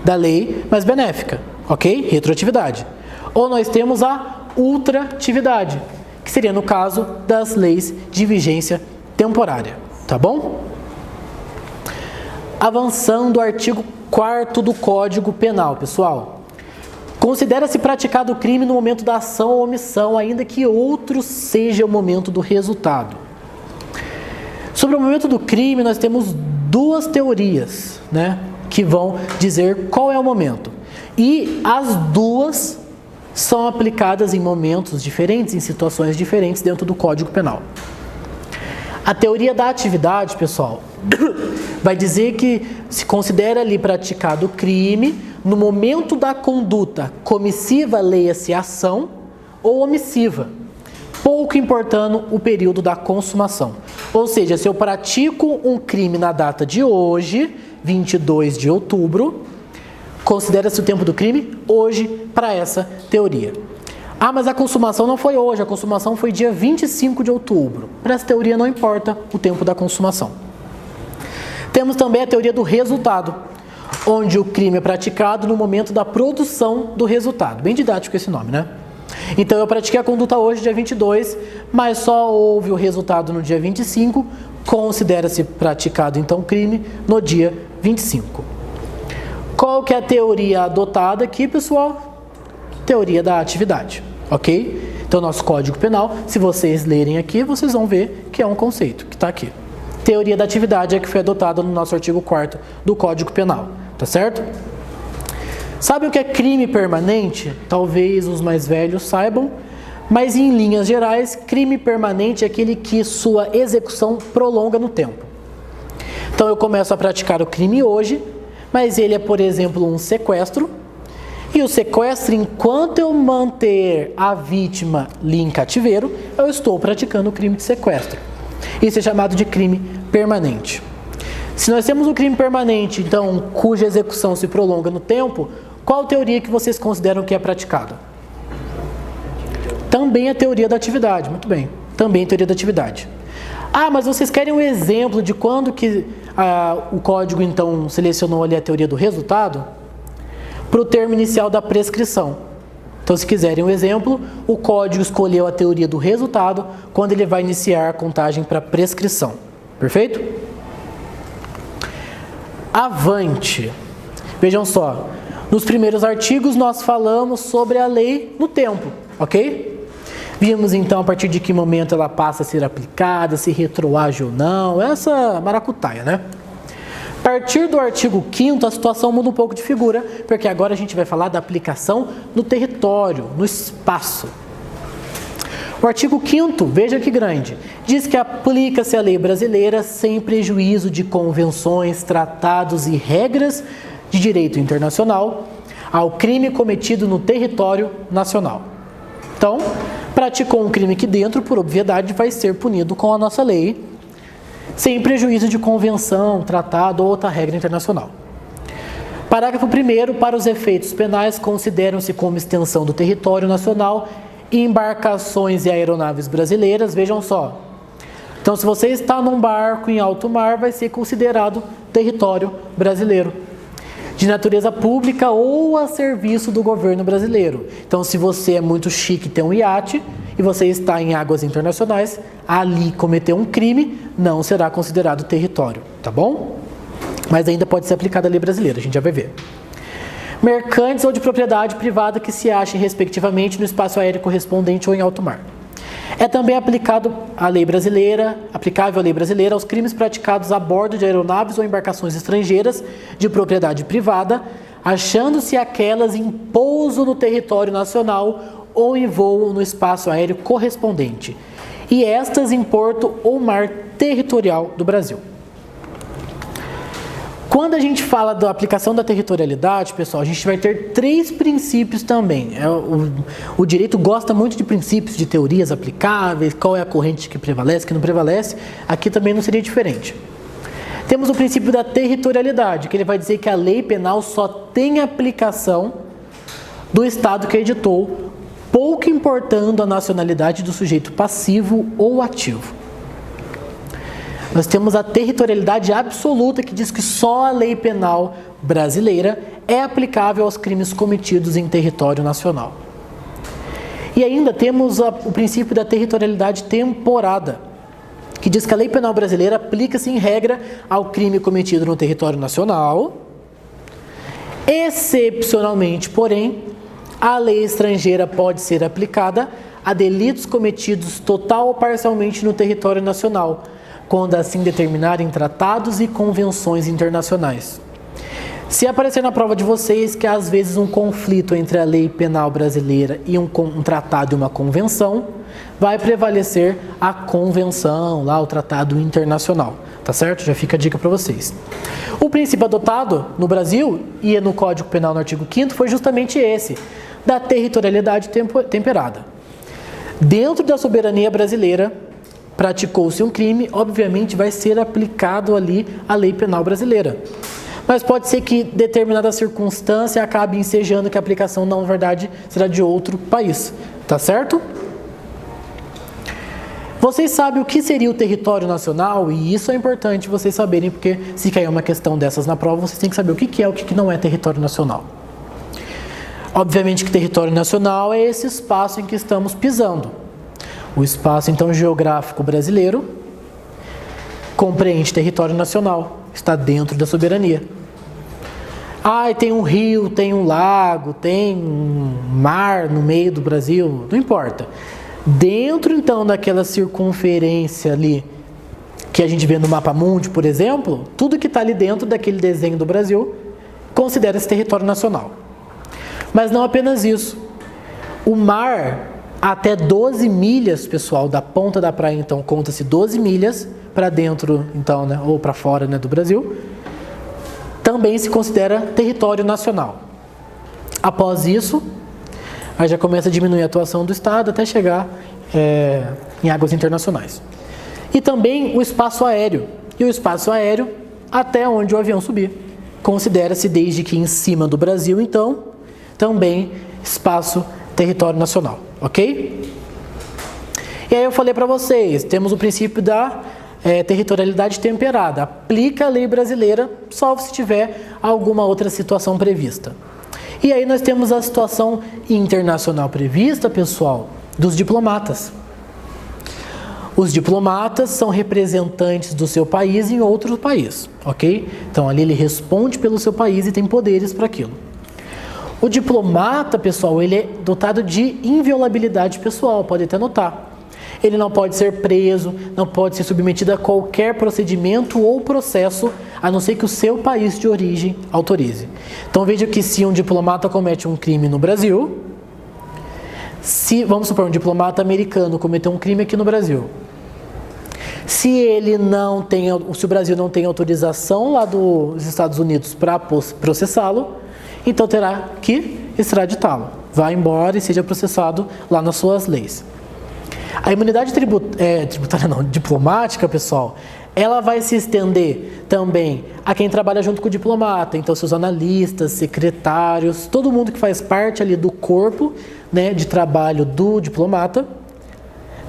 Da lei mais benéfica, ok? Retroatividade. Ou nós temos a ultratividade, que seria no caso das leis de vigência temporária, tá bom? Avançando ao artigo 4º do Código Penal, pessoal. Considera-se praticado o crime no momento da ação ou omissão, ainda que outro seja o momento do resultado. Sobre o momento do crime, nós temos duas teorias, né, que vão dizer qual é o momento. E as duas são aplicadas em momentos diferentes, em situações diferentes dentro do Código Penal. A teoria da atividade, pessoal, vai dizer que se considera ali praticado o crime no momento da conduta comissiva, leia-se ação, ou omissiva, pouco importando o período da consumação. Ou seja, se eu pratico um crime na data de hoje, 22 de outubro, considera-se o tempo do crime hoje para essa teoria. Ah, mas a consumação não foi hoje, a consumação foi dia 25 de outubro. Para essa teoria não importa o tempo da consumação. Temos também a teoria do resultado, onde o crime é praticado no momento da produção do resultado. Bem didático esse nome, né? Então eu pratiquei a conduta hoje, dia 22, mas só houve o resultado no dia 25, considera-se praticado então o crime no dia 25. Qual que é a teoria adotada aqui, pessoal? Teoria da atividade, ok? Então, nosso Código Penal, se vocês lerem aqui, vocês vão ver que é um conceito que está aqui. Teoria da atividade é que foi adotada no nosso artigo 4º do Código Penal, tá certo? Sabe o que é crime permanente? Talvez os mais velhos saibam, mas em linhas gerais, crime permanente é aquele que sua execução prolonga no tempo. Então, eu começo a praticar o crime hoje, mas ele é, por exemplo, um sequestro, e o sequestro, enquanto eu manter a vítima ali em cativeiro, eu estou praticando o crime de sequestro. Isso é chamado de crime permanente. Se nós temos um crime permanente, então, cuja execução se prolonga no tempo, qual teoria que vocês consideram que é praticada? Também a teoria da atividade, muito bem. Também a teoria da atividade. Ah, mas vocês querem um exemplo de quando que o código, então, selecionou ali a teoria do resultado? Para o termo inicial da prescrição. Então, se quiserem um exemplo, o código escolheu a teoria do resultado quando ele vai iniciar a contagem para prescrição. Perfeito? Avante. Vejam só, nos primeiros artigos nós falamos sobre a lei no tempo, ok? Vimos então a partir de que momento ela passa a ser aplicada, se retroage ou não, essa maracutaia, né? partir do artigo 5º, a situação muda um pouco de figura, porque agora a gente vai falar da aplicação no território, no espaço. O artigo 5º, veja que grande, diz que aplica-se a lei brasileira sem prejuízo de convenções, tratados e regras de direito internacional ao crime cometido no território nacional. Então, praticou um crime aqui dentro, por obviedade, vai ser punido com a nossa lei, sem prejuízo de convenção, tratado ou outra regra internacional. Parágrafo 1º, para os efeitos penais, consideram-se como extensão do território nacional embarcações e aeronaves brasileiras, vejam só. Então, se você está num barco em alto mar, vai ser considerado território brasileiro, de natureza pública ou a serviço do governo brasileiro. Então, se você é muito chique e tem um iate, e você está em águas internacionais, ali cometeu um crime, não será considerado território, tá bom? Mas ainda pode ser aplicada a lei brasileira, a gente já vai ver. Mercantes ou de propriedade privada que se achem, respectivamente, no espaço aéreo correspondente ou em alto mar. É também aplicável à lei brasileira aos crimes praticados a bordo de aeronaves ou embarcações estrangeiras de propriedade privada, achando-se aquelas em pouso no território nacional ou em voo no espaço aéreo correspondente, e estas em porto ou mar territorial do Brasil. Quando a gente fala da aplicação da territorialidade, pessoal, a gente vai ter 3 princípios também. O direito gosta muito de princípios, de teorias aplicáveis, qual é a corrente que prevalece, que não prevalece. Aqui também não seria diferente. Temos o princípio da territorialidade, que ele vai dizer que a lei penal só tem aplicação do Estado que a editou, pouco importando a nacionalidade do sujeito passivo ou ativo. Nós temos a territorialidade absoluta, que diz que só a lei penal brasileira é aplicável aos crimes cometidos em território nacional. E ainda temos o princípio da territorialidade temporada, que diz que a lei penal brasileira aplica-se em regra ao crime cometido no território nacional. Excepcionalmente, porém, a lei estrangeira pode ser aplicada a delitos cometidos total ou parcialmente no território nacional, quando assim determinarem tratados e convenções internacionais. Se aparecer na prova de vocês que às vezes um conflito entre a lei penal brasileira e um tratado e uma convenção, vai prevalecer a convenção, lá o tratado internacional, tá certo? Já fica a dica para vocês. O princípio adotado no Brasil e no Código Penal no artigo 5º foi justamente esse, da territorialidade temperada. Dentro da soberania brasileira, praticou-se um crime, obviamente vai ser aplicado ali a lei penal brasileira. Mas pode ser que determinada circunstância acabe ensejando que a aplicação, na verdade, será de outro país. Tá certo? Vocês sabem o que seria o território nacional? E isso é importante vocês saberem, porque se cair uma questão dessas na prova, vocês têm que saber o que é e o que não é território nacional. Obviamente que território nacional é esse espaço em que estamos pisando. O espaço, então, geográfico brasileiro compreende território nacional, está dentro da soberania. Tem um rio, tem um lago, tem um mar no meio do Brasil, não importa. Dentro, então, daquela circunferência ali, que a gente vê no mapa mundi, por exemplo, tudo que está ali dentro daquele desenho do Brasil, considera-se território nacional. Mas não apenas isso. O mar, até 12 milhas, pessoal, da ponta da praia, então, conta-se 12 milhas para dentro, então, né, ou para fora, né, do Brasil, também se considera território nacional. Após isso, aí já começa a diminuir a atuação do Estado até chegar em águas internacionais. E também o espaço aéreo. E o espaço aéreo, até onde o avião subir, considera-se, desde que em cima do Brasil, então, também território nacional. Ok? E aí eu falei para vocês, temos o princípio da territorialidade temperada. Aplica a lei brasileira, salvo se tiver alguma outra situação prevista. E aí nós temos a situação internacional prevista, pessoal, dos diplomatas. Os diplomatas são representantes do seu país em outro país, ok? Então ali ele responde pelo seu país e tem poderes para aquilo. O diplomata, pessoal, ele é dotado de inviolabilidade pessoal, pode até notar. Ele não pode ser preso, não pode ser submetido a qualquer procedimento ou processo, a não ser que o seu país de origem autorize. Então veja que se um diplomata comete um crime no Brasil, vamos supor, um diplomata americano cometeu um crime aqui no Brasil, se o Brasil não tem autorização lá dos Estados Unidos para processá-lo, então terá que extraditá-lo. Vá embora e seja processado lá nas suas leis. A imunidade diplomática, pessoal, ela vai se estender também a quem trabalha junto com o diplomata, então seus analistas, secretários, todo mundo que faz parte ali do corpo, né, de trabalho do diplomata,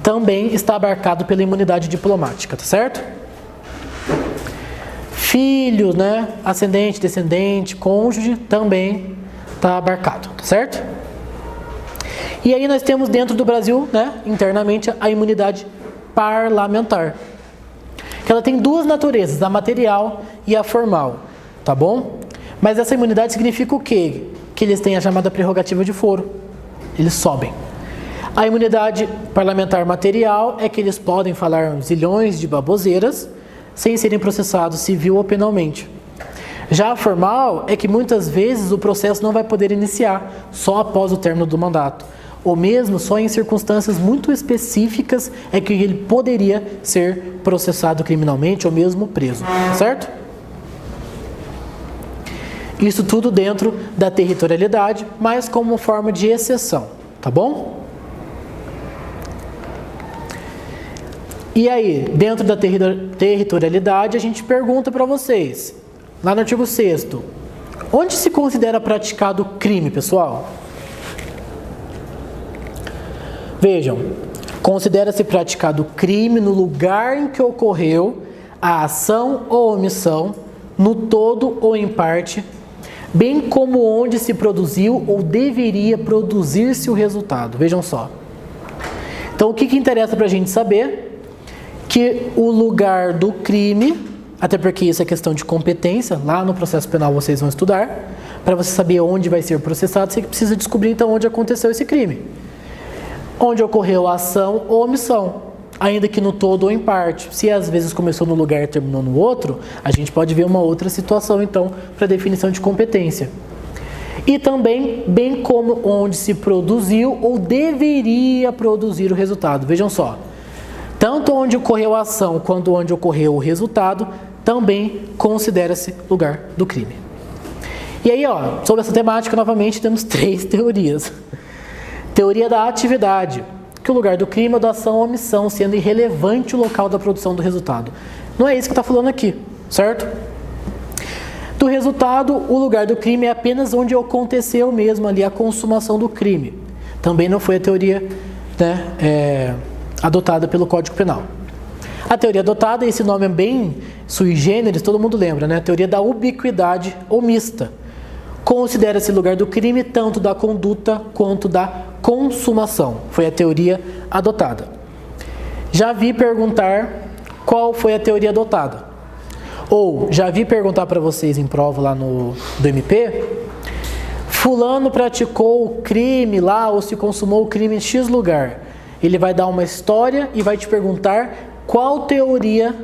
também está abarcado pela imunidade diplomática, tá certo? Filho, né, ascendente, descendente, cônjuge, também está abarcado, tá certo? E aí nós temos dentro do Brasil, né, internamente, a imunidade parlamentar. Que ela tem duas naturezas, a material e a formal, tá bom? Mas essa imunidade significa o quê? Que eles têm a chamada prerrogativa de foro. Eles sobem. A imunidade parlamentar material é que eles podem falar zilhões de baboseiras sem serem processados civil ou penalmente. Já a formal é que muitas vezes o processo não vai poder iniciar só após o término do mandato. Ou mesmo só em circunstâncias muito específicas é que ele poderia ser processado criminalmente ou mesmo preso, certo? Isso tudo dentro da territorialidade, mas como forma de exceção, tá bom? E aí, dentro da territorialidade, a gente pergunta para vocês, lá no artigo 6º, onde se considera praticado crime, pessoal? Vejam, considera-se praticado crime no lugar em que ocorreu a ação ou omissão, no todo ou em parte, bem como onde se produziu ou deveria produzir-se o resultado. Vejam só. Então, o que interessa para a gente saber? Que o lugar do crime, até porque isso é questão de competência, lá no processo penal vocês vão estudar, para você saber onde vai ser processado, você precisa descobrir então onde aconteceu esse crime. Onde ocorreu a ação ou omissão, ainda que no todo ou em parte. Se às vezes começou no lugar e terminou no outro, a gente pode ver uma outra situação, então, para definição de competência. E também, bem como onde se produziu ou deveria produzir o resultado. Vejam só, tanto onde ocorreu a ação quanto onde ocorreu o resultado, também considera-se lugar do crime. E aí, sobre essa temática, novamente, temos 3 teorias. Teoria da atividade, que o lugar do crime ou da ação ou omissão, sendo irrelevante o local da produção do resultado. Não é isso que está falando aqui, certo? Do resultado, o lugar do crime é apenas onde aconteceu mesmo ali a consumação do crime. Também não foi a teoria, né, adotada pelo Código Penal. A teoria adotada, esse nome é bem sui generis, todo mundo lembra, né? A teoria da ubiquidade omista. Considera-se lugar do crime tanto da conduta quanto da consumação. Foi a teoria adotada. Já vi perguntar qual foi a teoria adotada. Ou já vi perguntar para vocês em prova lá do MP, fulano praticou o crime lá ou se consumou o crime em X lugar. Ele vai dar uma história e vai te perguntar qual teoria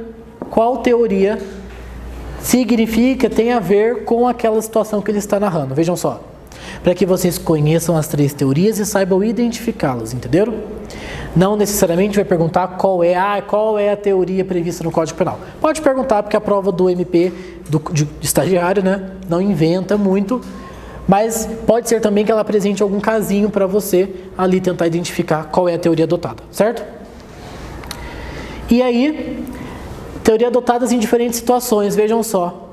significa, tem a ver com aquela situação que ele está narrando. Vejam só, para que vocês conheçam as 3 teorias e saibam identificá-las, entenderam? Não necessariamente vai perguntar qual é a teoria prevista no Código Penal. Pode perguntar, porque a prova do MP, de estagiário, né, não inventa muito, mas pode ser também que ela apresente algum casinho para você ali tentar identificar qual é a teoria adotada, certo? E aí, teoria adotadas em diferentes situações, vejam só.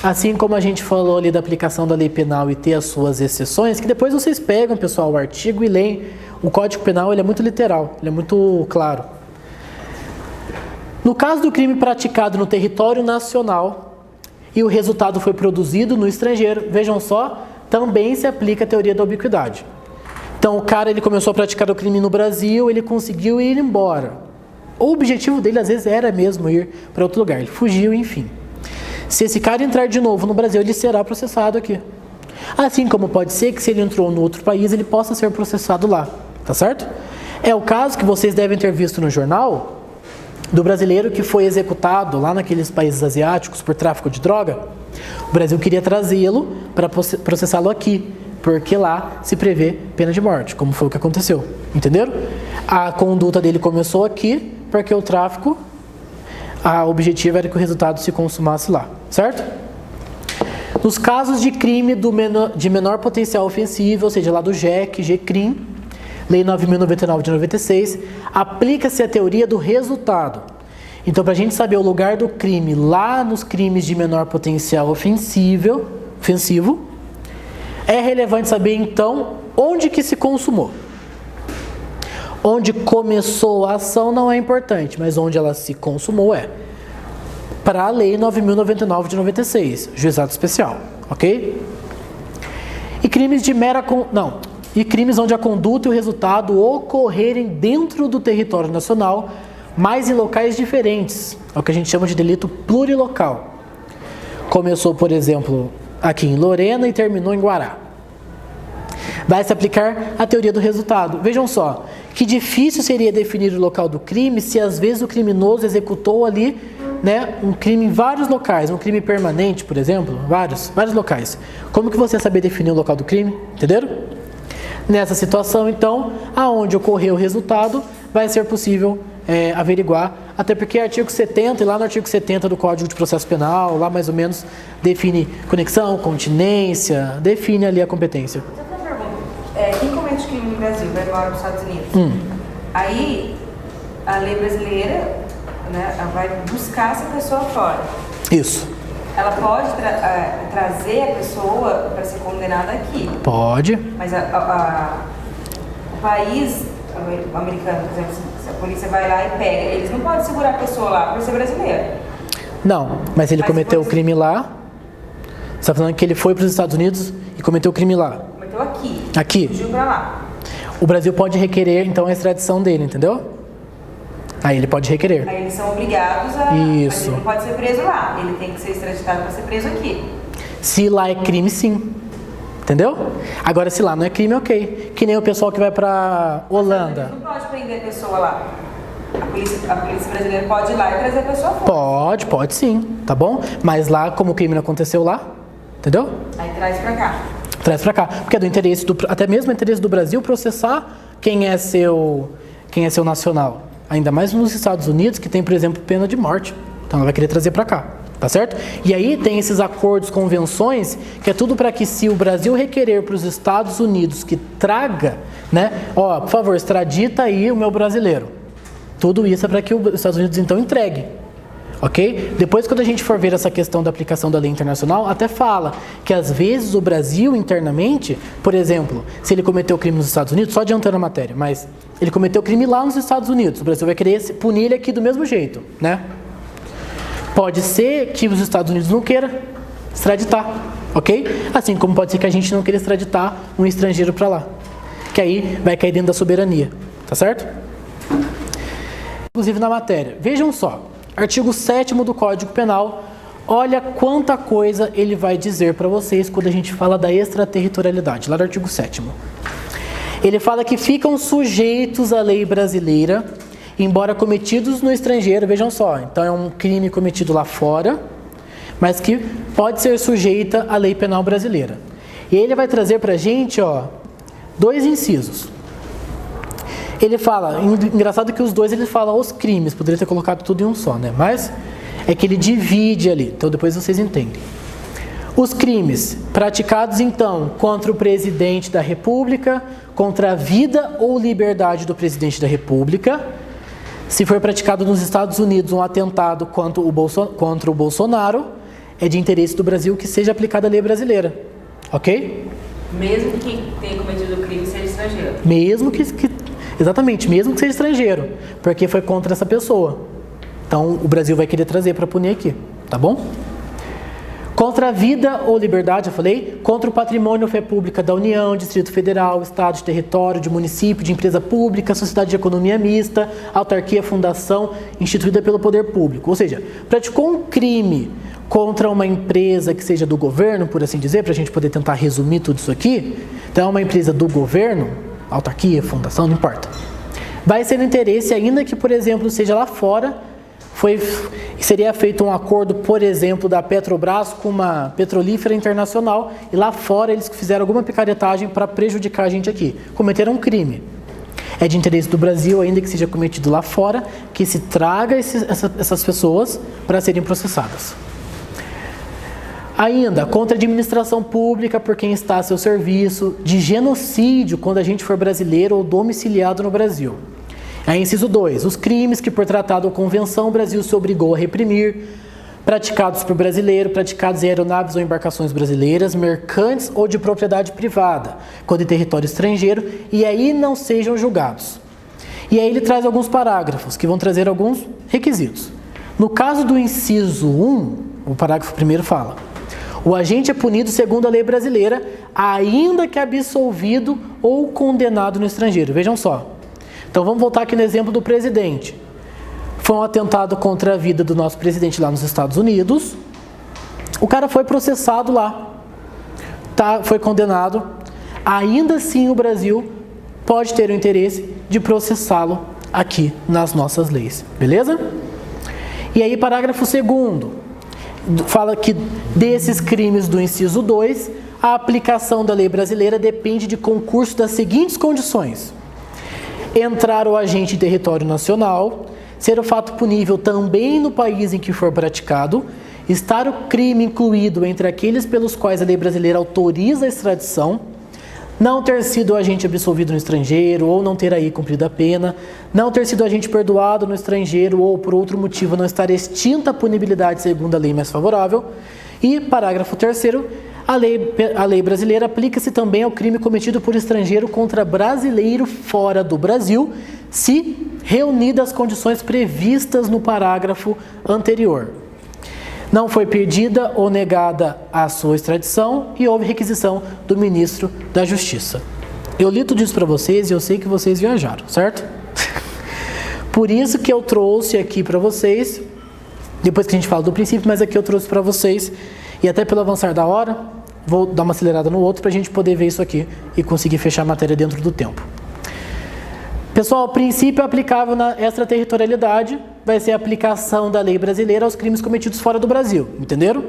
Assim como a gente falou ali da aplicação da lei penal e ter as suas exceções, que depois vocês pegam, pessoal, o artigo e leem. O Código Penal ele é muito literal, ele é muito claro. No caso do crime praticado no território nacional e o resultado foi produzido no estrangeiro, vejam só, também se aplica a teoria da ubiquidade. Então o cara ele começou a praticar o crime no Brasil, ele conseguiu ir embora. O objetivo dele às vezes era mesmo ir para outro lugar, ele fugiu, enfim. Se esse cara entrar de novo no Brasil, ele será processado aqui. Assim como pode ser que se ele entrou no outro país, ele possa ser processado lá. tá certo? É o caso que vocês devem ter visto no jornal do brasileiro que foi executado lá naqueles países asiáticos por tráfico de droga. O Brasil queria trazê-lo para processá-lo aqui, porque lá se prevê pena de morte, como foi o que aconteceu, entenderam? A conduta dele começou aqui, porque o tráfico, o objetivo era que o resultado se consumasse lá, certo? Nos casos de crime de menor potencial ofensivo, ou seja, lá do GEC, GCRIM, Lei 9.099 de 96, aplica-se a teoria do resultado. Então, para a gente saber o lugar do crime lá nos crimes de menor potencial ofensivo, é relevante saber, então, onde que se consumou. Onde começou a ação não é importante, mas onde ela se consumou é. Para a Lei 9.099 de 96, Juizado Especial, ok? E crimes de E crimes onde a conduta e o resultado ocorrerem dentro do território nacional, mas em locais diferentes. É o que a gente chama de delito plurilocal. Começou, por exemplo, aqui em Lorena e terminou em Guará. Vai se aplicar a teoria do resultado. Vejam só, que difícil seria definir o local do crime se às vezes o criminoso executou ali, né, um crime em vários locais, um crime permanente, por exemplo, vários locais. Como que você ia saber definir o local do crime? Entenderam? Nessa situação, então, aonde ocorreu o resultado, vai ser possível averiguar, até porque artigo 70, e lá no artigo 70 do Código de Processo Penal, lá mais ou menos define conexão, continência, define ali a competência. Outra pergunta, quem comete crime no Brasil vai embora para os Estados Unidos, aí a lei brasileira, né, vai buscar essa pessoa fora. Isso. Ela pode trazer a pessoa para ser condenada aqui. Pode. Mas o país americano, por exemplo, se a polícia vai lá e pega, eles não podem segurar a pessoa lá por ser brasileira. Não, mas ele cometeu o crime lá. Você está falando que ele foi para os Estados Unidos e cometeu o crime lá? Cometeu aqui. Aqui. Fugiu para lá. O Brasil pode requerer, então, a extradição dele, entendeu? Aí ele pode requerer. Aí eles são obrigados a... Isso. Mas ele não pode ser preso lá. Ele tem que ser extraditado para ser preso aqui. Se lá é crime, sim. Entendeu? Agora, se lá não é crime, ok. Que nem o pessoal que vai pra Holanda. Não pode prender a pessoa lá. A polícia brasileira pode ir lá e trazer a pessoa fora. Pode sim, tá bom? Mas lá, como o crime não aconteceu lá, entendeu? Aí traz pra cá. Traz pra cá. Porque é do interesse até mesmo é interesse do Brasil processar quem é seu nacional. Ainda mais nos Estados Unidos, que tem, por exemplo, pena de morte. Então ela vai querer trazer pra cá. Tá certo? E aí tem esses acordos, convenções, que é tudo para que se o Brasil requerer para os Estados Unidos que traga, né? Ó, por favor, extradita aí o meu brasileiro. Tudo isso é para que os Estados Unidos então entregue. Ok? Depois, quando a gente for ver essa questão da aplicação da lei internacional, até fala que às vezes o Brasil internamente, por exemplo, se ele cometeu crime nos Estados Unidos, só adiantando a matéria, mas ele cometeu crime lá nos Estados Unidos, o Brasil vai querer punir ele aqui do mesmo jeito, né? Pode ser que os Estados Unidos não queiram extraditar, ok? Assim como pode ser que a gente não queira extraditar um estrangeiro para lá. Que aí vai cair dentro da soberania, tá certo? Inclusive na matéria. Vejam só, artigo 7º do Código Penal, olha quanta coisa ele vai dizer para vocês quando a gente fala da extraterritorialidade, lá do artigo 7º. Ele fala que ficam sujeitos à lei brasileira, embora cometidos no estrangeiro, vejam só, então é um crime cometido lá fora, mas que pode ser sujeita à lei penal brasileira. E ele vai trazer pra gente, ó, 2 incisos. Ele fala, engraçado que os dois ele fala os crimes, poderia ter colocado tudo em um só, né? Mas é que ele divide ali, então depois vocês entendem. Os crimes praticados, então, contra o presidente da República, contra a vida ou liberdade do presidente da República. Se for praticado nos Estados Unidos um atentado contra o Bolsonaro, é de interesse do Brasil que seja aplicada a lei brasileira. Ok? Mesmo que quem tenha cometido o crime seja estrangeiro. Exatamente, mesmo que seja estrangeiro, porque foi contra essa pessoa. Então, o Brasil vai querer trazer para punir aqui, tá bom? Contra a vida ou liberdade, eu falei, contra o patrimônio ou fé pública da União, Distrito Federal, Estado, de território, de município, de empresa pública, sociedade de economia mista, autarquia, fundação, instituída pelo poder público. Ou seja, praticou um crime contra uma empresa que seja do governo, por assim dizer, para a gente poder tentar resumir tudo isso aqui. Então, é uma empresa do governo, autarquia, fundação, não importa. Vai ser no interesse, ainda que, por exemplo, seja lá fora, seria feito um acordo, por exemplo, da Petrobras com uma petrolífera internacional, e lá fora eles fizeram alguma picaretagem para prejudicar a gente aqui. Cometeram um crime. É de interesse do Brasil, ainda que seja cometido lá fora, que se traga essas pessoas para serem processadas. Ainda, contra a administração pública por quem está a seu serviço, de genocídio quando a gente for brasileiro ou domiciliado no Brasil. Aí, inciso 2, os crimes que por tratado ou convenção o Brasil se obrigou a reprimir, praticados por brasileiro, praticados em aeronaves ou embarcações brasileiras, mercantes ou de propriedade privada, quando em território estrangeiro, e aí não sejam julgados. E aí ele traz alguns parágrafos que vão trazer alguns requisitos. No caso do inciso 1, o parágrafo primeiro fala: o agente é punido segundo a lei brasileira, ainda que absolvido ou condenado no estrangeiro. Vejam só. Então vamos voltar aqui no exemplo do presidente. Foi um atentado contra a vida do nosso presidente lá nos Estados Unidos. O cara foi processado lá. Foi condenado. Ainda assim o Brasil pode ter o interesse de processá-lo aqui nas nossas leis. Beleza? E aí, parágrafo 2º. Fala que desses crimes do inciso 2, a aplicação da lei brasileira depende de concurso das seguintes condições: entrar o agente em território nacional, ser o fato punível também no país em que for praticado, estar o crime incluído entre aqueles pelos quais a lei brasileira autoriza a extradição, não ter sido agente absolvido no estrangeiro ou não ter aí cumprido a pena, não ter sido agente perdoado no estrangeiro ou por outro motivo não estar extinta a punibilidade segundo a lei mais favorável. E parágrafo 3º, a lei brasileira aplica-se também ao crime cometido por estrangeiro contra brasileiro fora do Brasil, se reunidas as condições previstas no parágrafo anterior. Não foi perdida ou negada a sua extradição e houve requisição do ministro da Justiça. Eu li tudo isso para vocês e eu sei que vocês viajaram, certo? Por isso que eu trouxe aqui para vocês, depois que a gente fala do princípio, mas aqui eu trouxe para vocês, e até pelo avançar da hora, vou dar uma acelerada no outro para a gente poder ver isso aqui e conseguir fechar a matéria dentro do tempo. Pessoal, o princípio aplicável na extraterritorialidade vai ser a aplicação da lei brasileira aos crimes cometidos fora do Brasil, entenderam?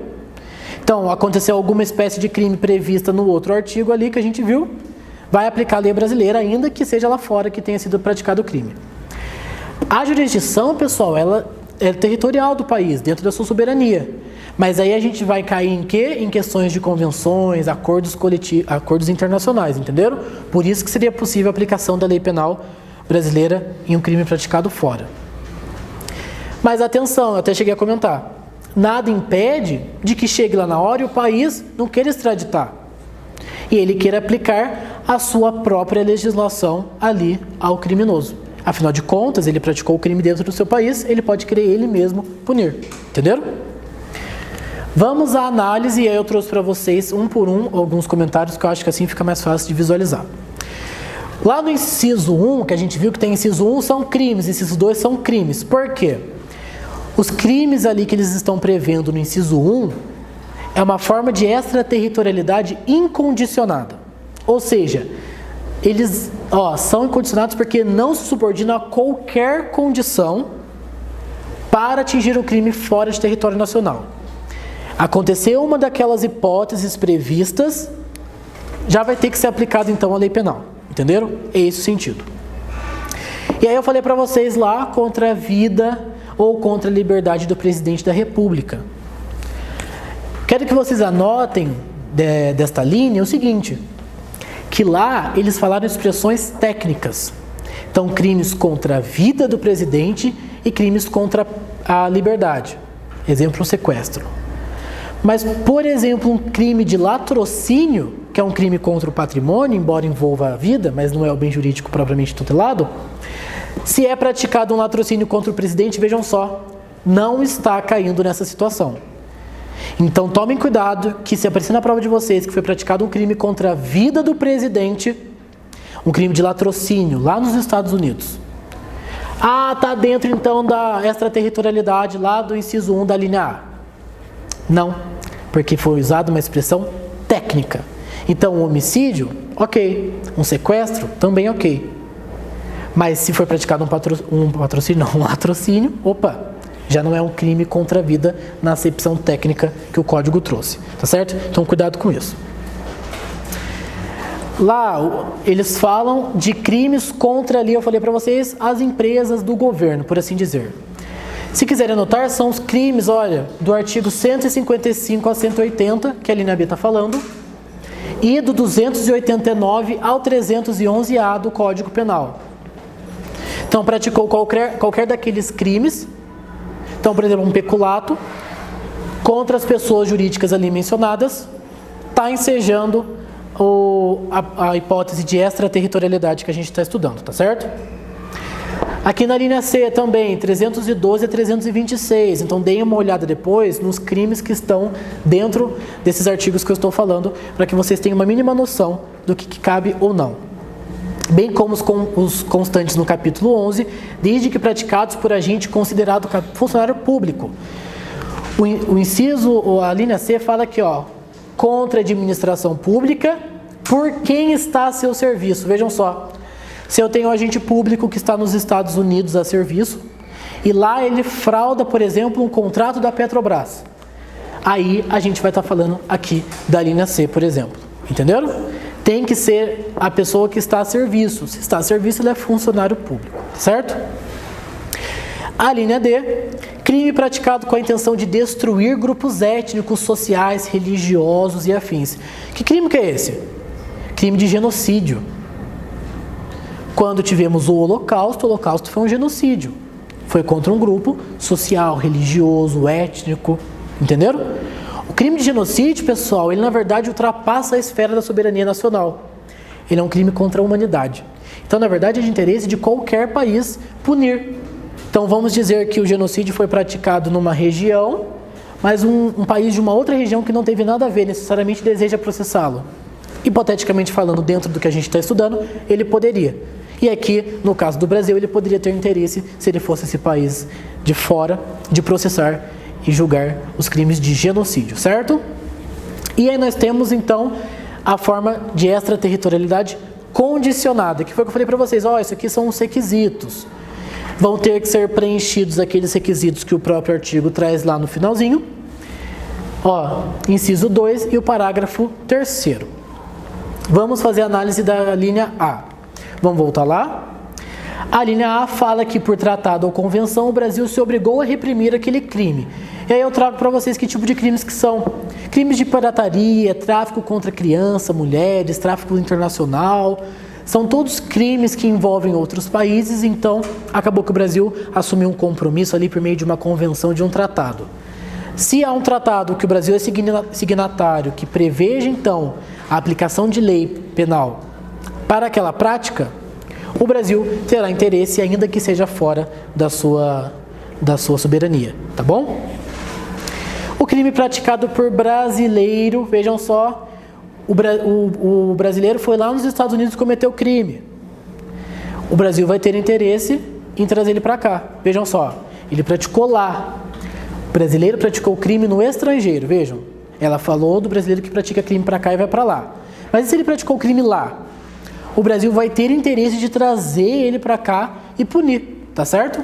Então, aconteceu alguma espécie de crime prevista no outro artigo ali que a gente viu, vai aplicar a lei brasileira, ainda que seja lá fora que tenha sido praticado o crime. A jurisdição, pessoal, ela é territorial do país, dentro da sua soberania. Mas aí a gente vai cair em quê? Em questões de convenções, acordos coletivos, acordos internacionais, entenderam? Por isso que seria possível a aplicação da lei penal brasileira em um crime praticado fora. Mas atenção, eu até cheguei a comentar, nada impede de que chegue lá na hora e o país não queira extraditar. E ele queira aplicar a sua própria legislação ali ao criminoso. Afinal de contas, ele praticou o crime dentro do seu país, ele pode querer ele mesmo punir. Entenderam? Vamos à análise, e aí eu trouxe para vocês, um por um, alguns comentários que eu acho que assim fica mais fácil de visualizar. Lá no inciso 1, que a gente viu que tem inciso 1 são crimes, inciso 2 são crimes. Por quê? Os crimes ali que eles estão prevendo no inciso 1 é uma forma de extraterritorialidade incondicionada. Ou seja, eles são incondicionados porque não se subordinam a qualquer condição para atingir o crime fora de território nacional. Aconteceu uma daquelas hipóteses previstas, já vai ter que ser aplicado então a lei penal. Entenderam? É esse o sentido. E aí eu falei para vocês lá contra a vida ou contra a liberdade do presidente da República. Quero que vocês anotem desta linha o seguinte, que lá eles falaram expressões técnicas. Então, crimes contra a vida do presidente e crimes contra a liberdade. Exemplo, um sequestro. Mas, por exemplo, um crime de latrocínio, que é um crime contra o patrimônio, embora envolva a vida, mas não é o bem jurídico propriamente tutelado, se é praticado um latrocínio contra o presidente, vejam só, não está caindo nessa situação. Então tomem cuidado que se aparecer na prova de vocês que foi praticado um crime contra a vida do presidente, um crime de latrocínio lá nos Estados Unidos. Tá dentro então da extraterritorialidade lá do inciso 1 da linha A. Não, porque foi usada uma expressão técnica. Então o homicídio, ok. Um sequestro, também ok. Mas se for praticado um latrocínio, opa, já não é um crime contra a vida na acepção técnica que o código trouxe, tá certo? Então cuidado com isso. Lá eles falam de crimes contra ali, eu falei para vocês, as empresas do governo, por assim dizer. Se quiserem anotar, são os crimes, olha, do artigo 155 a 180, que a linha B está falando, e do 289 ao 311A do Código Penal. Então, praticou qualquer daqueles crimes. Então, por exemplo, um peculato contra as pessoas jurídicas ali mencionadas, está ensejando a hipótese de extraterritorialidade que a gente está estudando, tá certo? Aqui na linha C também, 312 a 326. Então, deem uma olhada depois nos crimes que estão dentro desses artigos que eu estou falando, para que vocês tenham uma mínima noção do que cabe ou não. Bem como os constantes no capítulo 11, desde que praticados por agente considerado funcionário público. O inciso, a linha C fala aqui, ó, contra a administração pública, por quem está a seu serviço. Vejam só, se eu tenho um agente público que está nos Estados Unidos a serviço, e lá ele frauda, por exemplo, um contrato da Petrobras, aí a gente vai estar falando aqui da linha C, por exemplo. Entenderam? Tem que ser a pessoa que está a serviço. Se está a serviço, ele é funcionário público, certo? A linha D, crime praticado com a intenção de destruir grupos étnicos, sociais, religiosos e afins. Que crime que é esse? Crime de genocídio. Quando tivemos o Holocausto foi um genocídio. Foi contra um grupo social, religioso, étnico, entenderam? O crime de genocídio, pessoal, ele na verdade ultrapassa a esfera da soberania nacional. Ele é um crime contra a humanidade. Então, na verdade, é de interesse de qualquer país punir. Então, vamos dizer que o genocídio foi praticado numa região, mas um país de uma outra região que não teve nada a ver, necessariamente deseja processá-lo. Hipoteticamente falando, dentro do que a gente está estudando, ele poderia. E aqui, no caso do Brasil, ele poderia ter interesse, se ele fosse esse país de fora, de processar e julgar os crimes de genocídio, certo? E aí nós temos, então, a forma de extraterritorialidade condicionada, que foi o que eu falei para vocês, ó, isso aqui são os requisitos. Vão ter que ser preenchidos aqueles requisitos que o próprio artigo traz lá no finalzinho. Ó, inciso 2 e o parágrafo 3º. Vamos fazer a análise da linha A. Vamos voltar lá? A linha A fala que por tratado ou convenção o Brasil se obrigou a reprimir aquele crime. E aí eu trago para vocês que tipo de crimes que são. Crimes de pirataria, tráfico contra criança, mulheres, tráfico internacional. São todos crimes que envolvem outros países, então acabou que o Brasil assumiu um compromisso ali por meio de uma convenção, de um tratado. Se há um tratado que o Brasil é signatário, que preveja então a aplicação de lei penal para aquela prática, o Brasil terá interesse, ainda que seja fora da sua soberania, tá bom? O crime praticado por brasileiro, vejam só, o brasileiro foi lá nos Estados Unidos e cometeu crime. O Brasil vai ter interesse em trazer ele para cá, vejam só, ele praticou lá. O brasileiro praticou crime no estrangeiro, vejam. Ela falou do brasileiro que pratica crime para cá e vai para lá. Mas e se ele praticou crime lá? O Brasil vai ter interesse de trazer ele para cá e punir, tá certo?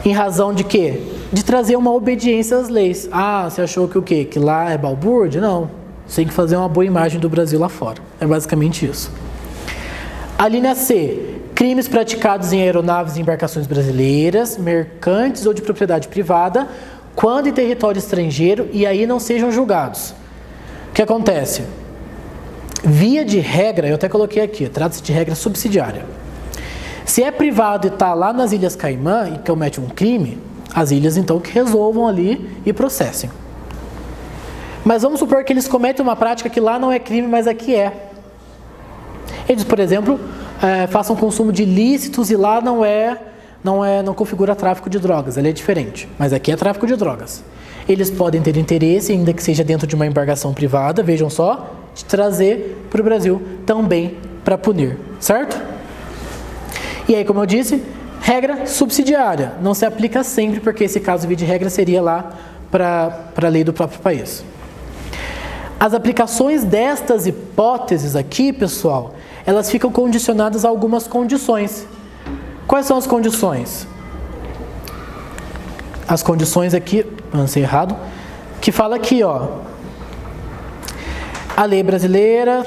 Em razão de quê? De trazer uma obediência às leis. Ah, você achou que o quê? Que lá é balbúrdia? Não. Você tem que fazer uma boa imagem do Brasil lá fora. É basicamente isso. A linha C. Crimes praticados em aeronaves e embarcações brasileiras, mercantes ou de propriedade privada, quando em território estrangeiro e aí não sejam julgados. O que acontece? Via de regra, eu até coloquei aqui, trata-se de regra subsidiária. Se é privado e está lá nas Ilhas Caimã e comete um crime, as ilhas então que resolvam ali e processem. Mas vamos supor que eles cometem uma prática que lá não é crime, mas aqui é. Eles, por exemplo, façam consumo de ilícitos e lá não configura tráfico de drogas, ele é diferente, mas aqui é tráfico de drogas. Eles podem ter interesse, ainda que seja dentro de uma embarcação privada, vejam só, de trazer para o Brasil também para punir, certo? E aí, como eu disse, regra subsidiária, não se aplica sempre, porque esse caso de regra seria lá para a lei do próprio país. As aplicações destas hipóteses aqui, pessoal, elas ficam condicionadas a algumas condições. Quais são as condições? As condições aqui, lancei errado, que fala aqui, ó, a lei brasileira,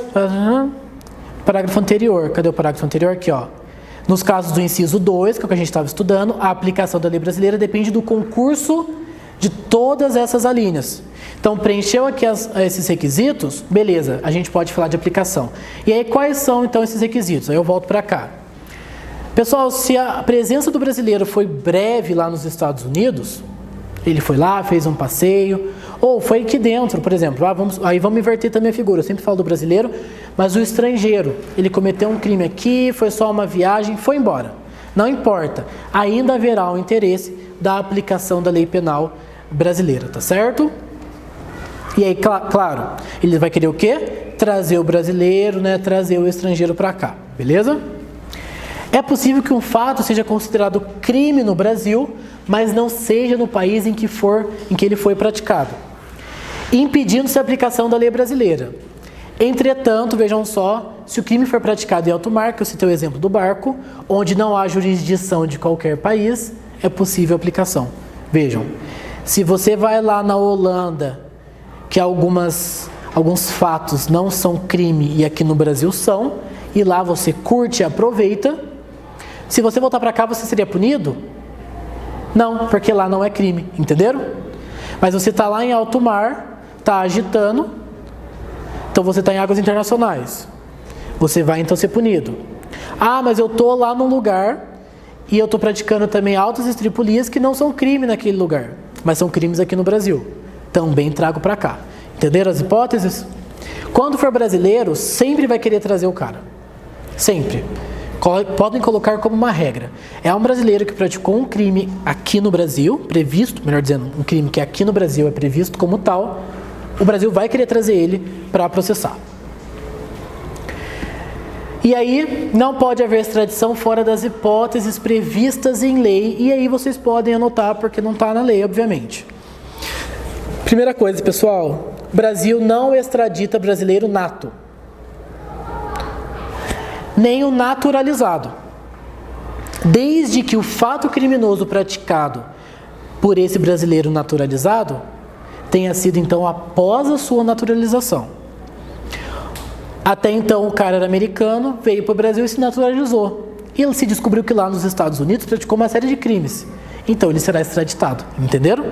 parágrafo anterior, cadê o parágrafo anterior? Aqui, ó. Nos casos do inciso 2, que é o que a gente estava estudando, a aplicação da lei brasileira depende do concurso de todas essas alíneas. Então, preencheu aqui esses requisitos, beleza, a gente pode falar de aplicação. E aí, quais são, então, esses requisitos? Aí eu volto para cá. Pessoal, se a presença do brasileiro foi breve lá nos Estados Unidos, ele foi lá, fez um passeio, ou foi aqui dentro, por exemplo, aí vamos inverter também a figura, eu sempre falo do brasileiro, mas o estrangeiro, ele cometeu um crime aqui, foi só uma viagem, foi embora. Não importa, ainda haverá um interesse da aplicação da lei penal brasileira, tá certo? E aí, claro, ele vai querer o quê? Trazer o brasileiro, né? Trazer o estrangeiro para cá, beleza? É possível que um fato seja considerado crime no Brasil, mas não seja no país em que ele foi praticado, impedindo-se a aplicação da lei brasileira. Entretanto, vejam só, se o crime for praticado em alto mar, que eu citei o exemplo do barco, onde não há jurisdição de qualquer país, é possível a aplicação. Vejam, se você vai lá na Holanda, que alguns fatos não são crime e aqui no Brasil são, e lá você curte e aproveita, se você voltar para cá, você seria punido? Não, porque lá não é crime, entenderam? Mas você está lá em alto mar, está agitando, então você está em águas internacionais. Você vai então ser punido. Ah, mas eu estou lá num lugar e eu estou praticando também altas estripulias que não são crime naquele lugar, mas são crimes aqui no Brasil. Também trago para cá. Entenderam as hipóteses? Quando for brasileiro, sempre vai querer trazer o cara. Sempre. Podem colocar como uma regra. É um brasileiro que praticou um crime aqui no Brasil, previsto, melhor dizendo, um crime que aqui no Brasil é previsto como tal, o Brasil vai querer trazer ele para processar. E aí, não pode haver extradição fora das hipóteses previstas em lei, e aí vocês podem anotar, porque não está na lei, obviamente. Primeira coisa, pessoal, Brasil não extradita brasileiro nato. Nem o naturalizado. Desde que o fato criminoso praticado por esse brasileiro naturalizado tenha sido, então, após a sua naturalização. Até então, o cara era americano, veio para o Brasil e se naturalizou. E ele se descobriu que lá nos Estados Unidos praticou uma série de crimes. Então, ele será extraditado. Entenderam?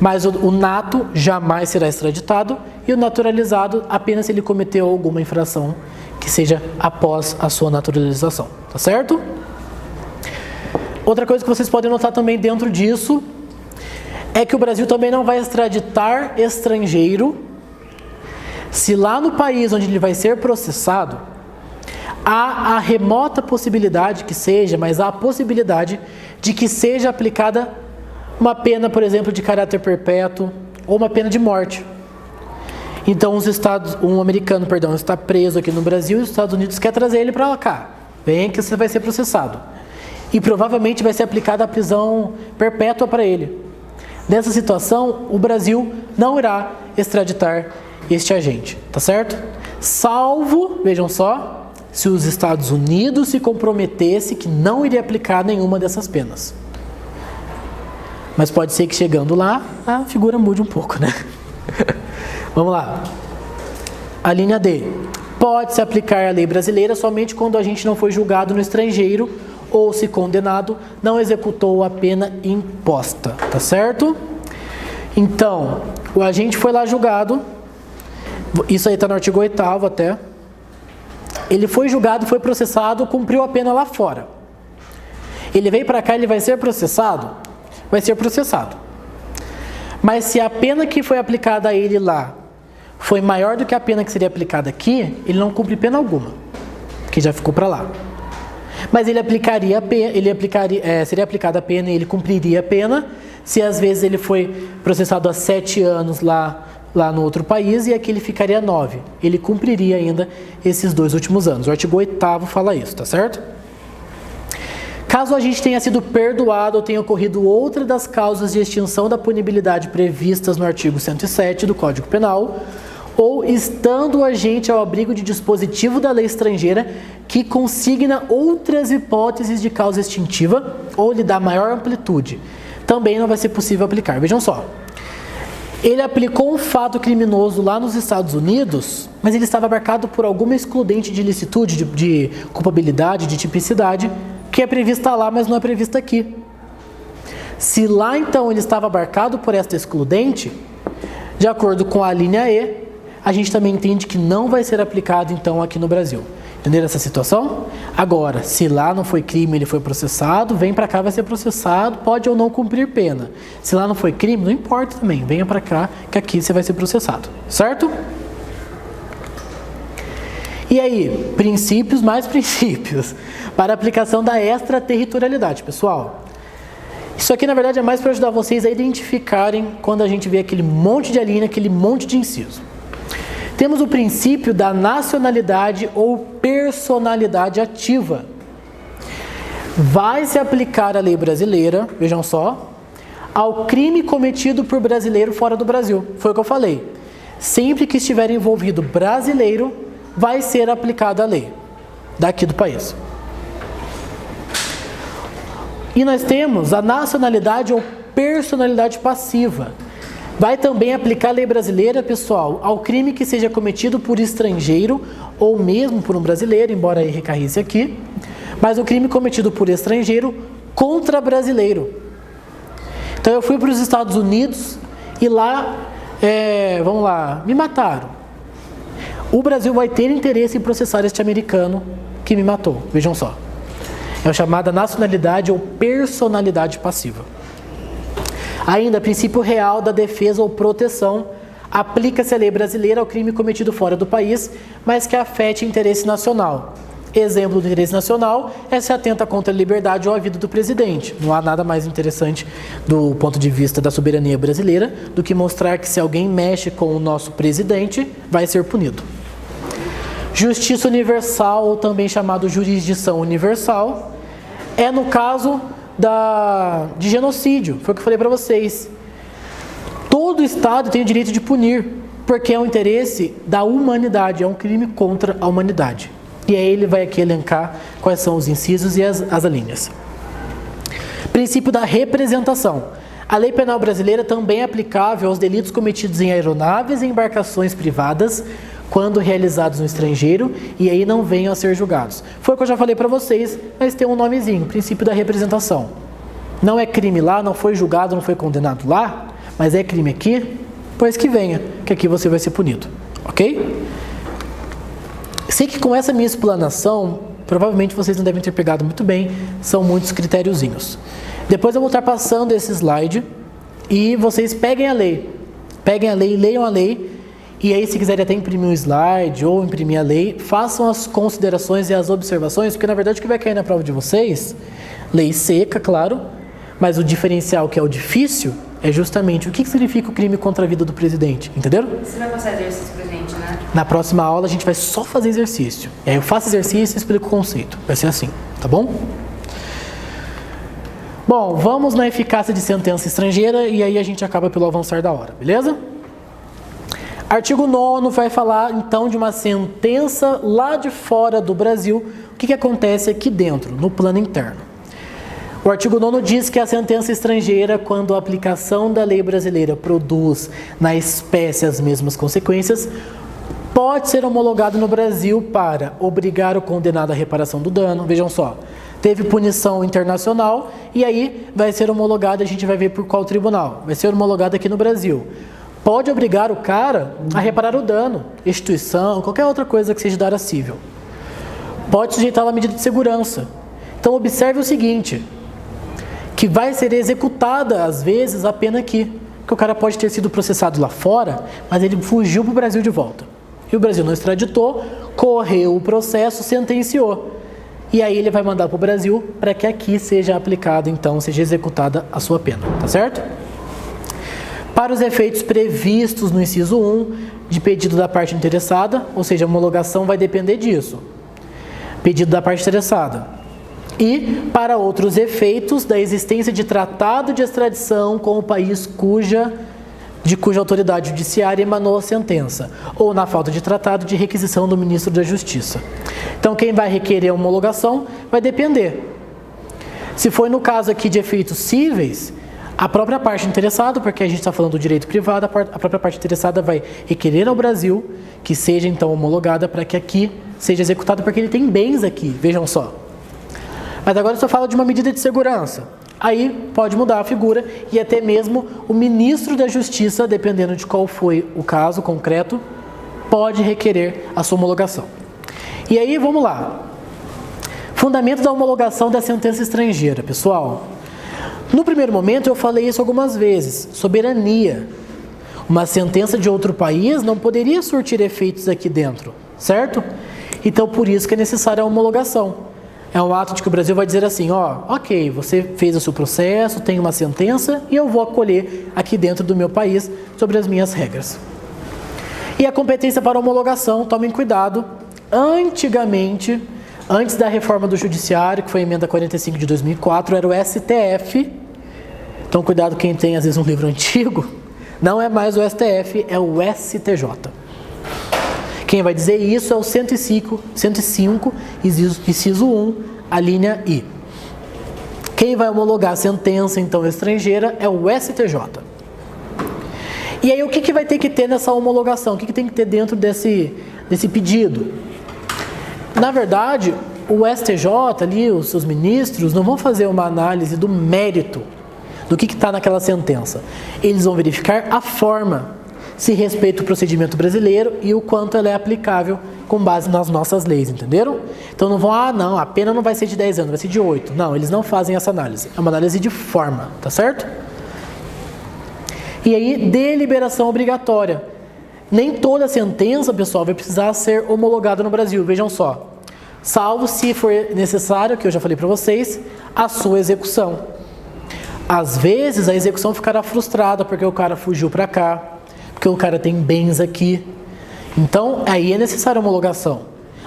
Mas o nato jamais será extraditado e o naturalizado apenas se ele cometeu alguma infração que seja após a sua naturalização, tá certo? Outra coisa que vocês podem notar também dentro disso é que o Brasil também não vai extraditar estrangeiro se lá no país onde ele vai ser processado há a remota possibilidade que seja, mas há a possibilidade de que seja aplicada uma pena, por exemplo, de caráter perpétuo ou uma pena de morte. Então, um americano está preso aqui no Brasil e os Estados Unidos quer trazer ele para cá. Vem que você vai ser processado. E provavelmente vai ser aplicada a prisão perpétua para ele. Nessa situação, o Brasil não irá extraditar este agente, tá certo? Salvo, vejam só, se os Estados Unidos se comprometesse que não iria aplicar nenhuma dessas penas. Mas pode ser que chegando lá, a figura mude um pouco, né? Vamos lá. A linha D. Pode-se aplicar a lei brasileira somente quando a gente não foi julgado no estrangeiro ou, se condenado, não executou a pena imposta, tá certo? Então, o agente foi lá julgado, isso aí está no artigo 8º até, ele foi julgado, foi processado, cumpriu a pena lá fora. Ele veio para cá, ele vai ser processado? Vai ser processado. Mas se a pena que foi aplicada a ele lá foi maior do que a pena que seria aplicada aqui, ele não cumpre pena alguma, que já ficou para lá. Mas ele seria aplicada a pena e ele cumpriria a pena se às vezes ele foi processado há 7 anos lá no outro país e aqui ele ficaria 9. Ele cumpriria ainda esses 2 últimos anos. O artigo 8º fala isso, tá certo? Caso a gente tenha sido perdoado ou tenha ocorrido outra das causas de extinção da punibilidade previstas no artigo 107 do Código Penal, ou estando o agente ao abrigo de dispositivo da lei estrangeira que consigna outras hipóteses de causa extintiva ou lhe dá maior amplitude, também não vai ser possível aplicar. Vejam só. Ele aplicou um fato criminoso lá nos Estados Unidos, mas ele estava abarcado por alguma excludente de ilicitude, de culpabilidade, de tipicidade, que é prevista lá, mas não é prevista aqui. Se lá, então, ele estava abarcado por esta excludente, de acordo com a linha E, a gente também entende que não vai ser aplicado, então, aqui no Brasil. Entenderam essa situação? Agora, se lá não foi crime, ele foi processado, vem para cá, vai ser processado, pode ou não cumprir pena. Se lá não foi crime, não importa também, venha para cá, que aqui você vai ser processado, certo? E aí, princípios mais princípios para a aplicação da extraterritorialidade, pessoal. Isso aqui, na verdade, é mais para ajudar vocês a identificarem quando a gente vê aquele monte de linha, aquele monte de inciso. Temos o princípio da nacionalidade ou personalidade ativa. Vai se aplicar a lei brasileira, vejam só, ao crime cometido por brasileiro fora do Brasil. Foi o que eu falei. Sempre que estiver envolvido brasileiro, vai ser aplicada a lei daqui do país. E nós temos a nacionalidade ou personalidade passiva. Vai também aplicar a lei brasileira, pessoal, ao crime que seja cometido por estrangeiro ou mesmo por um brasileiro, embora ele recaísse aqui, mas o crime cometido por estrangeiro contra brasileiro. Então eu fui para os Estados Unidos e lá, me mataram. O Brasil vai ter interesse em processar este americano que me matou, vejam só. É a chamada nacionalidade ou personalidade passiva. Ainda, princípio real da defesa ou proteção. Aplica-se a lei brasileira ao crime cometido fora do país, mas que afete interesse nacional. Exemplo do interesse nacional é se atenta contra a liberdade ou a vida do presidente. Não há nada mais interessante do ponto de vista da soberania brasileira do que mostrar que se alguém mexe com o nosso presidente, vai ser punido. Justiça universal, ou também chamado jurisdição universal, é no caso de genocídio. Foi o que eu falei para vocês. Todo Estado tem o direito de punir, porque é um interesse da humanidade, é um crime contra a humanidade. E aí ele vai aqui elencar quais são os incisos e as alíneas. Princípio da representação. A lei penal brasileira também é aplicável aos delitos cometidos em aeronaves e embarcações privadas, quando realizados no estrangeiro, e aí não venham a ser julgados. Foi o que eu já falei para vocês, mas tem um nomezinho, princípio da representação. Não é crime lá, não foi julgado, não foi condenado lá, mas é crime aqui, pois que venha, que aqui você vai ser punido, ok? Sei que com essa minha explanação, provavelmente vocês não devem ter pegado muito bem, são muitos critériozinhos. Depois eu vou estar passando esse slide, e vocês peguem a lei, leiam a lei, e aí, se quiserem até imprimir um slide ou imprimir a lei, façam as considerações e as observações, porque na verdade o que vai cair na prova de vocês, lei seca, claro, mas o diferencial que é o difícil é justamente o que significa o crime contra a vida do presidente, entenderam? Você vai passar exercício pra gente, né? Na próxima aula a gente vai só fazer exercício. E aí eu faço exercício e explico o conceito. Vai ser assim, tá bom? Bom, vamos na eficácia de sentença estrangeira e aí a gente acaba pelo avançar da hora, beleza? Artigo 9º vai falar, então, de uma sentença lá de fora do Brasil. O que acontece aqui dentro, no plano interno? O artigo 9º diz que a sentença estrangeira, quando a aplicação da lei brasileira produz na espécie as mesmas consequências, pode ser homologada no Brasil para obrigar o condenado à reparação do dano. Vejam só, teve punição internacional e aí vai ser homologada, a gente vai ver por qual tribunal. Vai ser homologada aqui no Brasil. Pode obrigar o cara a reparar o dano, instituição, qualquer outra coisa que seja da área civil. Pode sujeitá-la à medida de segurança. Então observe o seguinte, que vai ser executada às vezes a pena aqui, que o cara pode ter sido processado lá fora, mas ele fugiu para o Brasil de volta. E o Brasil não extraditou, correu o processo, sentenciou. E aí ele vai mandar para o Brasil para que aqui seja aplicado, então, seja executada a sua pena, tá certo? Para os efeitos previstos no inciso 1, de pedido da parte interessada, ou seja, a homologação vai depender disso. Pedido da parte interessada. E para outros efeitos da existência de tratado de extradição com o país cuja de cuja autoridade judiciária emanou a sentença, ou na falta de tratado de requisição do ministro da Justiça. Então, quem vai requerer a homologação vai depender. Se for no caso aqui de efeitos cíveis, a própria parte interessada, porque a gente está falando do direito privado, a própria parte interessada vai requerer ao Brasil que seja então homologada para que aqui seja executado, porque ele tem bens aqui, vejam só. Mas agora eu só falo de uma medida de segurança. Aí pode mudar a figura e até mesmo o ministro da Justiça, dependendo de qual foi o caso concreto, pode requerer a sua homologação. E aí, vamos lá. Fundamento da homologação da sentença estrangeira, pessoal. No primeiro momento eu falei isso algumas vezes, soberania. Uma sentença de outro país não poderia surtir efeitos aqui dentro, certo? Então por isso que é necessária a homologação. É um ato de que o Brasil vai dizer assim, ó, ok, você fez o seu processo, tem uma sentença e eu vou acolher aqui dentro do meu país sobre as minhas regras. E a competência para homologação, tomem cuidado, antigamente, antes da reforma do Judiciário, que foi a emenda 45 de 2004, era o STF. Então cuidado quem tem às vezes um livro antigo, não é mais o STF, é o STJ. Quem vai dizer isso é o 105 inciso 1, a linha I. Quem vai homologar a sentença, então, estrangeira é o STJ. E aí, o que vai ter que ter nessa homologação? O que tem que ter dentro desse pedido? Na verdade, o STJ, ali, os seus ministros, não vão fazer uma análise do mérito do que está naquela sentença. Eles vão verificar a forma, se respeita o procedimento brasileiro e o quanto ela é aplicável com base nas nossas leis, entenderam? Então não vão, não, a pena não vai ser de 10 anos, vai ser de 8. Não, eles não fazem essa análise. É uma análise de forma, tá certo? E aí, deliberação obrigatória. Nem toda sentença, pessoal, vai precisar ser homologada no Brasil, vejam só. Salvo se for necessário, que eu já falei para vocês, a sua execução. Às vezes a execução ficará frustrada porque o cara fugiu para cá, porque o cara tem bens aqui. Então, aí é necessária a homologação.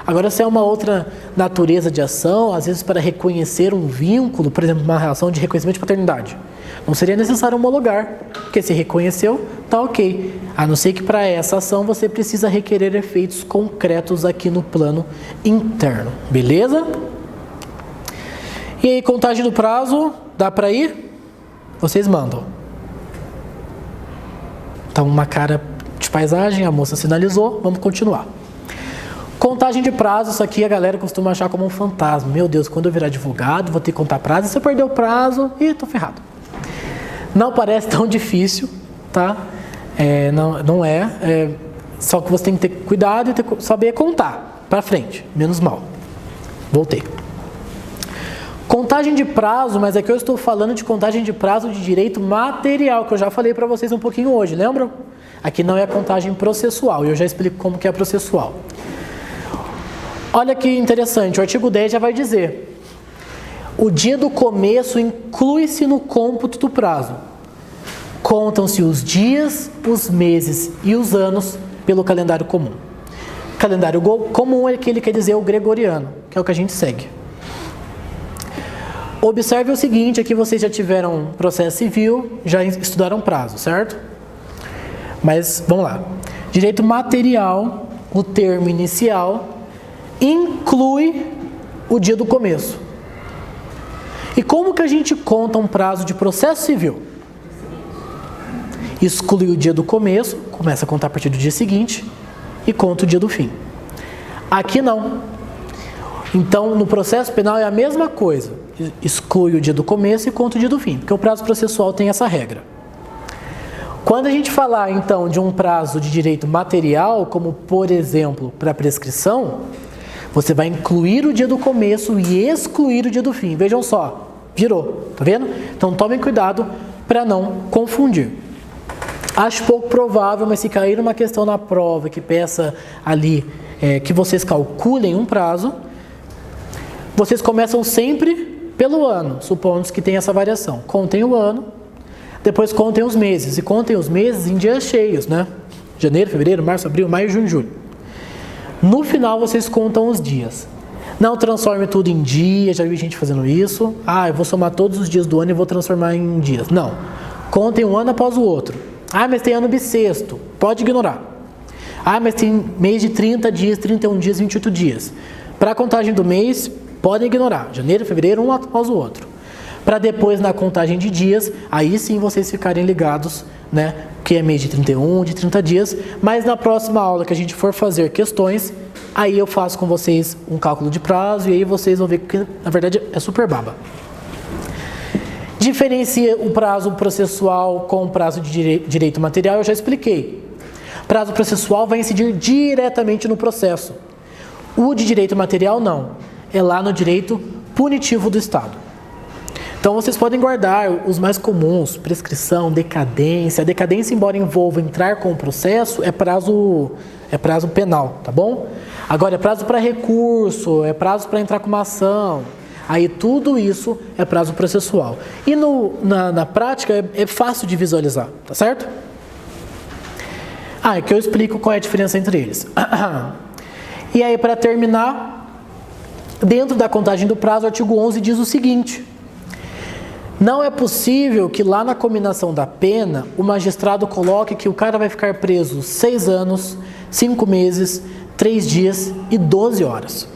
Agora, se é uma outra natureza de ação, às vezes para reconhecer um vínculo, por exemplo, uma relação de reconhecimento de paternidade, não seria necessário homologar, porque se reconheceu, tá ok. A não ser que para essa ação você precisa requerer efeitos concretos aqui no plano interno. Beleza? E aí, contagem do prazo, dá para ir? Vocês mandam. Tá uma cara de paisagem, a moça sinalizou, vamos continuar. Contagem de prazo, isso aqui a galera costuma achar como um fantasma. Meu Deus, quando eu virar advogado, vou ter que contar prazo. Se eu perder o prazo, tô ferrado. Não parece tão difícil, tá? Não é. Só que você tem que ter cuidado e saber contar para frente, menos mal. Voltei. Contagem de prazo, mas aqui eu estou falando de contagem de prazo de direito material, que eu já falei para vocês um pouquinho hoje, lembram? Aqui não é a contagem processual, e eu já explico como que é processual. Olha que interessante, o artigo 10 já vai dizer: o dia do começo inclui-se no cômputo do prazo. Contam-se os dias, os meses e os anos pelo calendário comum. Calendário comum é que ele quer dizer o gregoriano, que é o que a gente segue. Observe o seguinte, aqui vocês já tiveram processo civil, já estudaram prazo, certo? Mas, vamos lá. Direito material, o termo inicial, inclui o dia do começo. E como que a gente conta um prazo de processo civil? Exclui o dia do começo, começa a contar a partir do dia seguinte, e conta o dia do fim. Aqui não. Então, no processo penal é a mesma coisa. Exclui o dia do começo e conta o dia do fim, porque o prazo processual tem essa regra. Quando a gente falar, então, de um prazo de direito material, como, por exemplo, para prescrição, você vai incluir o dia do começo e excluir o dia do fim. Vejam só, virou, tá vendo? Então, tomem cuidado para não confundir. Acho pouco provável, mas se cair uma questão na prova que peça ali que vocês calculem um prazo, vocês começam sempre pelo ano, supondo que tem essa variação. Contem o ano, depois contem os meses. E contem os meses em dias cheios, né? Janeiro, fevereiro, março, abril, maio, junho, julho. No final, vocês contam os dias. Não transforme tudo em dia, já vi gente fazendo isso. Eu vou somar todos os dias do ano e vou transformar em dias. Não. Contem um ano após o outro. Ah, mas tem ano bissexto. Pode ignorar. Ah, mas tem mês de 30 dias, 31 dias, 28 dias. Para a contagem do mês, podem ignorar. Janeiro, fevereiro, um após o outro. Para depois, na contagem de dias, aí sim vocês ficarem ligados, né? Que é mês de 31, de 30 dias. Mas na próxima aula que a gente for fazer questões, aí eu faço com vocês um cálculo de prazo e aí vocês vão ver que, na verdade, é super baba. Diferencia o prazo processual com o prazo de direito material, eu já expliquei. Prazo processual vai incidir diretamente no processo. O de direito material não, é lá no direito punitivo do Estado. Então vocês podem guardar os mais comuns, prescrição, decadência. A decadência, embora envolva entrar com o processo, é prazo penal, tá bom? Agora é prazo para recurso, é prazo para entrar com uma ação. Aí tudo isso é prazo processual. E na prática é fácil de visualizar, tá certo? É que eu explico qual é a diferença entre eles. E aí, para terminar, dentro da contagem do prazo, o artigo 11 diz o seguinte: não é possível que lá na cominação da pena, o magistrado coloque que o cara vai ficar preso 6 anos, 5 meses, 3 dias e 12 horas.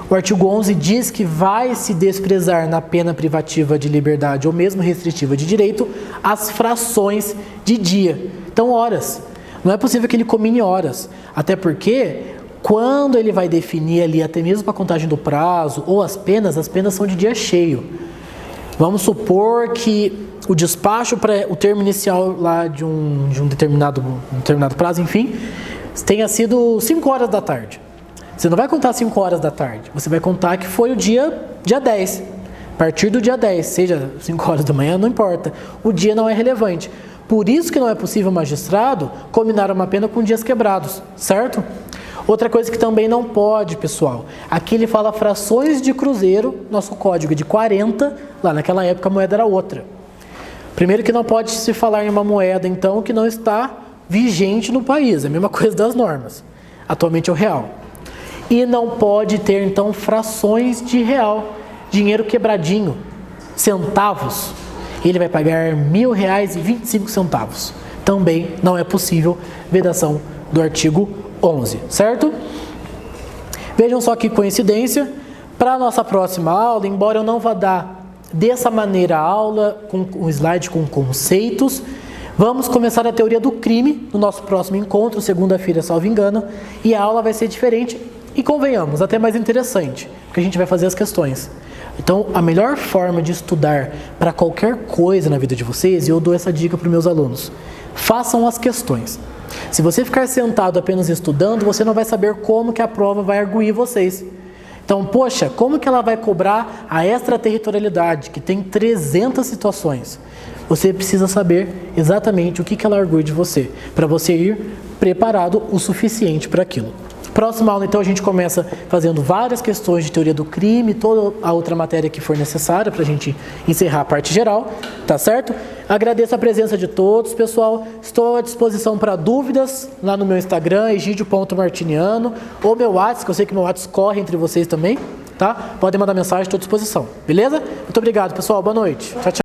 O artigo 11 diz que vai se desprezar na pena privativa de liberdade ou mesmo restritiva de direito as frações de dia. Então, horas. Não é possível que ele comine horas. Até porque, quando ele vai definir ali, até mesmo para a contagem do prazo ou as penas são de dia cheio. Vamos supor que o despacho para o termo inicial lá de um determinado prazo, enfim, tenha sido 5 horas da tarde. Você não vai contar 5 horas da tarde, você vai contar que foi o dia 10. A partir do dia 10, seja 5 horas da manhã, não importa. O dia não é relevante. Por isso que não é possível o magistrado combinar uma pena com dias quebrados, certo? Outra coisa que também não pode, pessoal, aqui ele fala frações de cruzeiro, nosso código é de 40, lá naquela época a moeda era outra. Primeiro que não pode se falar em uma moeda, então, que não está vigente no país, é a mesma coisa das normas. Atualmente é o real. E não pode ter, então, frações de real, dinheiro quebradinho, centavos. Ele vai pagar R$1.000,25. Também não é possível, vedação do artigo 11, certo? Vejam só que coincidência. Para a nossa próxima aula, embora eu não vá dar dessa maneira a aula, com um slide com conceitos, vamos começar a teoria do crime no nosso próximo encontro, segunda-feira, salvo engano, e a aula vai ser diferente e, convenhamos, até mais interessante, porque a gente vai fazer as questões. Então, a melhor forma de estudar para qualquer coisa na vida de vocês, e eu dou essa dica para os meus alunos, façam as questões. Se você ficar sentado apenas estudando, você não vai saber como que a prova vai arguir vocês. Então, poxa, como que ela vai cobrar a extraterritorialidade, que tem 300 situações? Você precisa saber exatamente o que ela argui de você, para você ir preparado o suficiente para aquilo. Próxima aula, então, a gente começa fazendo várias questões de teoria do crime, toda a outra matéria que for necessária para a gente encerrar a parte geral, tá certo? Agradeço a presença de todos, pessoal. Estou à disposição para dúvidas lá no meu Instagram, egidio.martiniano, ou meu WhatsApp, que eu sei que meu WhatsApp corre entre vocês também, tá? Podem mandar mensagem, estou à disposição, beleza? Muito obrigado, pessoal. Boa noite. Tchau, tchau.